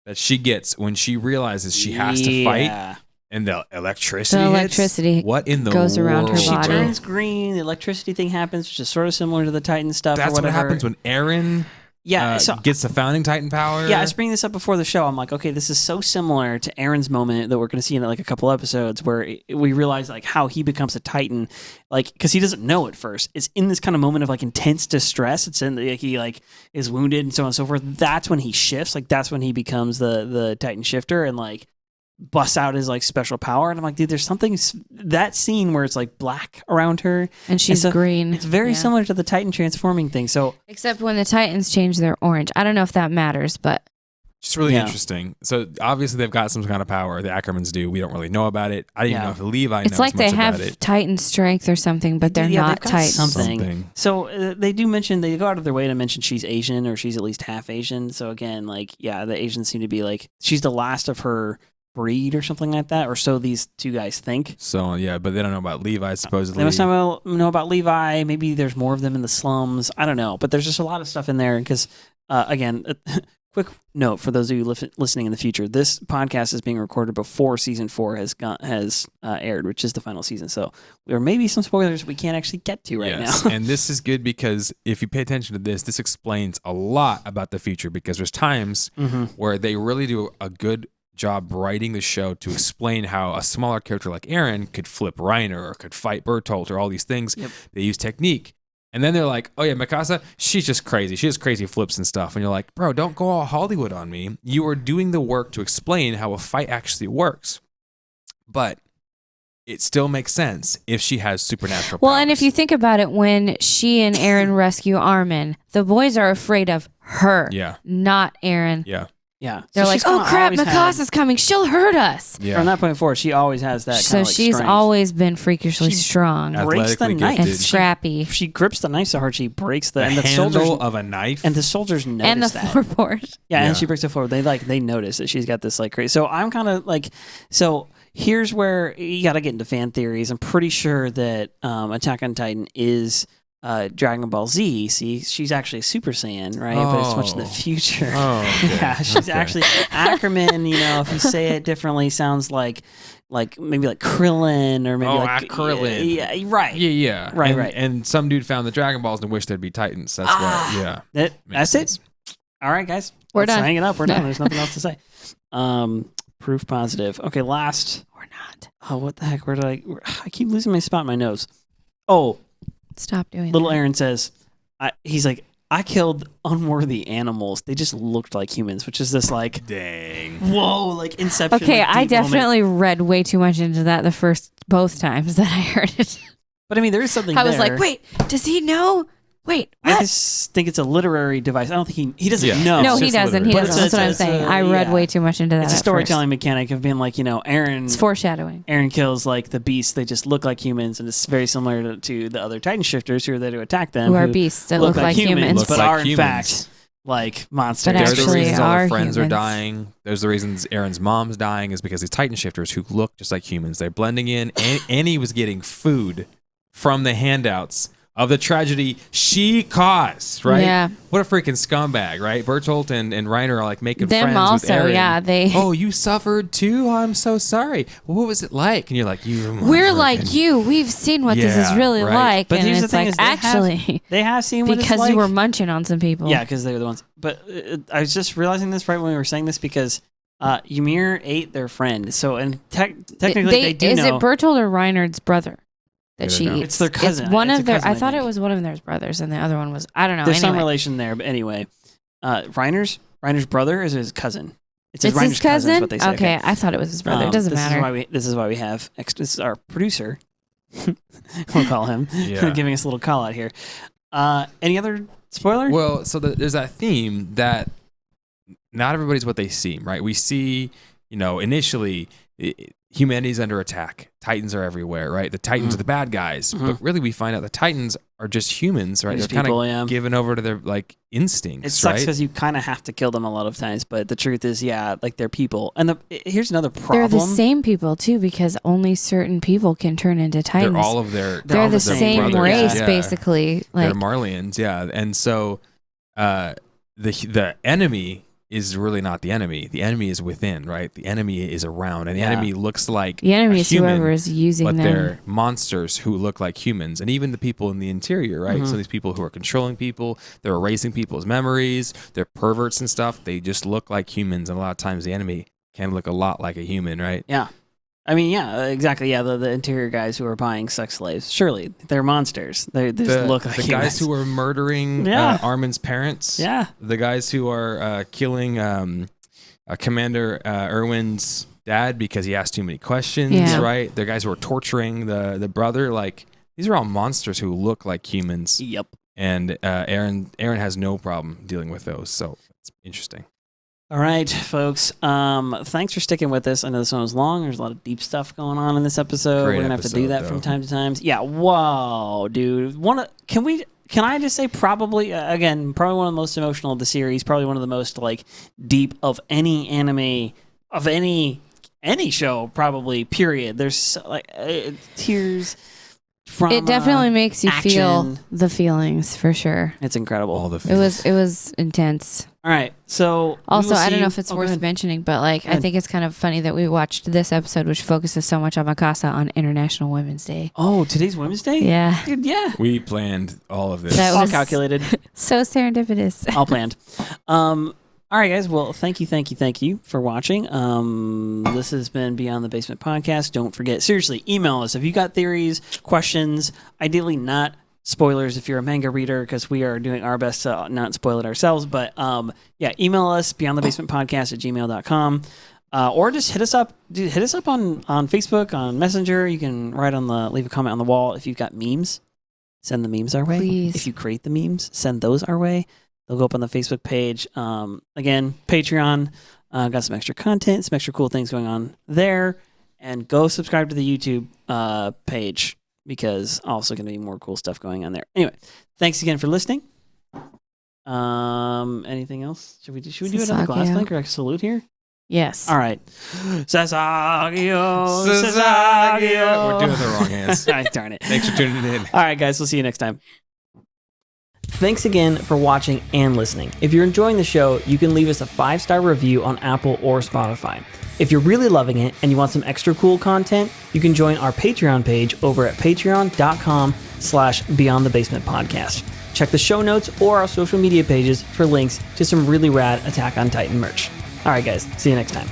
that she gets when she realizes she has to fight, Yeah. and the electricity. The hits. electricity What in the goes around her world? She body. turns green. The electricity thing happens, which is sort of similar to the Titan stuff. That's or what whatever. happens when Eren Yeah, so gets the founding Titan power. yeah, I was bringing this up before the show. I'm like, okay, this is so similar to Aaron's moment that we're going to see in like a couple episodes where we realize like how he becomes a Titan, like because he doesn't know at first. It's in this kind of moment of like intense distress. It's in like he like is wounded and so on and so forth. That's when he shifts. Like that's when he becomes the Titan shifter, and like busts out his like special power, and I'm like, dude, there's something that scene where it's like black around her and she's green. It's very similar to the Titan transforming thing. So except when the Titans change, they're orange. I don't know if that matters, but just really interesting. So obviously they've got some kind of power. The Ackermans do. We don't really know about it. I don't even know if Levi knows it's like much they have about it. Titan strength or something, but they're not Titans. Something. So they do mention, they go out of their way to mention she's Asian, or she's at least half Asian. So again, like, yeah, the Asians seem to be like, she's the last of her breed or something like that, or so these two guys think. So yeah, but they don't know about Levi, supposedly. They must not know about Levi. Maybe there's more of them in the slums. I don't know, but there's just a lot of stuff in there because, again, quick note for those of you listening in the future: this podcast is being recorded before season 4 has aired, which is the final season. So there may be some spoilers we can't actually get to right now. And this is good because if you pay attention to this explains a lot about the future, because there's times where they really do a good job writing the show to explain how a smaller character like Eren could flip Reiner or could fight Bertolt or all these things. Yep. They use technique. And then they're like, oh yeah, Mikasa, she's just crazy. She has crazy flips and stuff. And you're like, bro, don't go all Hollywood on me. You are doing the work to explain how a fight actually works. But it still makes sense if she has supernatural powers. And if you think about it, when she and Eren rescue Armin, the boys are afraid of her, not Eren. Yeah. Yeah. They're like, oh crap, Mikasa's coming. She'll hurt us. Yeah. From that point forward, she always has that kind of like she's strength. Always been freakishly strong. Breaks the knife. And scrappy. She grips the knife so hard she breaks the handle of a knife. And the soldiers notice and the that. floorboard. Yeah, and she breaks the floorboard. They notice that she's got this like crazy. So I'm kind of like, here's where you got to get into fan theories. I'm pretty sure that Attack on Titan is Dragon Ball Z. See, she's actually a Super Saiyan, right? But it's much in the future. Oh, okay. Yeah, she's actually Ackerman. If you say it differently, sounds like maybe like Krillin or maybe Krillin. Yeah, right. Yeah. Right. And some dude found the Dragon Balls and wished there'd be Titans. That's what. Yeah. That's it. All right, guys. We're done. Hang it up. We're done. There's nothing else to say. Proof positive. Okay, last. We're not. Oh, what the heck? Where did I keep losing my spot in my nose. Oh. Stop doing Little Eren says, he's like, I killed unworthy animals. They just looked like humans, which is this like, dang, whoa, like Inception. Okay, like, I definitely read way too much into that both times that I heard it. But I mean, there is something I was like, wait, does he know? Wait, what? I just think it's a literary device. I don't think he doesn't know. No, he doesn't. He doesn't. That's what I'm saying. I read way too much into that. It's a storytelling mechanic of being like, Eren. It's foreshadowing. Eren kills like the beasts. They just look like humans, and it's very similar to the other Titan shifters who are there to attack them. Who are beasts that look like humans. But are in fact like monsters. But There's the reasons all their friends humans. are dying. There's the reasons Eren's mom's dying is because these Titan shifters who look just like humans. They're blending in. Annie was getting food from the handouts of the tragedy she caused, right? Yeah. What a freaking scumbag, right? Bertolt and Reiner are like making them friends also, with Eren. yeah. They. Oh, you suffered too? I'm so sorry. Well, what was it like? And you're like, we're like you. We've seen what this is really like. But and here's it's the thing: like, they have seen what because it's like. you were munching on some people. Yeah, because they were the ones. But I was just realizing this right when we were saying this because Ymir ate their friend. So and technically they do know. Is it Bertolt or Reiner's brother? That she eats. It's their cousin. It's one of their. I thought it was one of their brothers, and the other one was I don't know. There's some relation there, but anyway, Reiner's brother is his cousin. It's his cousin. Is what they say. Okay, I thought it was his brother. It doesn't matter. This is why we have. This is our producer. We'll call him. Giving us a little call out here. Any other spoiler? Well, so there's that theme that not everybody's what they seem, right? We see, initially. Humanity's under attack. Titans are everywhere, right? The Titans are the bad guys, but really we find out the Titans are just humans, right? They're kind of given over to their like instincts. It sucks because you kind of have to kill them a lot of times, but the truth is, they're people. And here's another problem: they're the same people too, because only certain people can turn into Titans. They're all of their. They're the same brothers. race, basically. They're Marlians, and so the enemy is really not the enemy. The enemy is within, right? The enemy is around, and the enemy looks like the enemy is human, whoever is using but them. they're monsters who look like humans, and even the people in the interior, right? So these people who are controlling people, they're erasing people's memories, they're perverts and stuff. They just look like humans, and a lot of times the enemy can look a lot like a human, right? Yeah. I mean, exactly. Yeah, the interior guys who are buying sex slaves, surely they're monsters. They just look like the guys who are murdering Armin's parents. Yeah, the guys who are killing Commander Erwin's dad because he asked too many questions, Yeah. right? The guys who were torturing the brother, like these are all monsters who look like humans. Yep. And Eren has no problem dealing with those, so it's interesting. All right, folks. Thanks for sticking with us. I know this one was long. There's a lot of deep stuff going on in this episode. Great We're gonna have to do episode, that from though. time to time. Yeah. Whoa, dude. Can I just say probably again probably one of the most emotional of the series. Probably one of the most like deep of any anime of any show. Probably. Period. There's like tears. Trauma, It definitely makes you feel action. the feelings for sure. It's incredible. All the It was intense. All right. So Also, we will I see don't know you- if it's oh, go worth ahead. mentioning, but like Go I ahead. think it's kind of funny that we watched this episode, which focuses so much on Mikasa on International Women's Day. Oh, today's Women's Day? Yeah, Dude, yeah. We planned all of this. That All was- calculated. so serendipitous. All planned. All right, guys. Well, thank you for watching. This has been Beyond the Basement Podcast. Don't forget, seriously, email us if you got theories, questions. Ideally, not spoilers if you're a manga reader, because we are doing our best to not spoil it ourselves. But yeah, email us beyondthebasementpodcast@gmail.com. Or just hit us up. Hit us up on Facebook, on Messenger. You can leave a comment on the wall. If you've got memes, send the memes our way. Please. If you create the memes, send those our way. They'll go up on the Facebook page. Again, Patreon. Got some extra content, some extra cool things going on there. And go subscribe to the YouTube page, because also going to be more cool stuff going on there. Anyway, thanks again for listening. Anything else? Should we do another glass Sasagio. clink or a salute here? Yes. All right. Sasagio. We're doing the wrong hands. Ah, darn it. Thanks for tuning in. All right, guys. We'll see you next time. Thanks again for watching and listening. If you're enjoying the show, you can leave us a 5-star review on Apple or Spotify. If you're really loving it and you want some extra cool content, you can join our Patreon page over at patreon.com/beyondthebasementpodcast. Check the show notes or our social media pages for links to some really rad Attack on Titan merch. All right, guys. See you next time.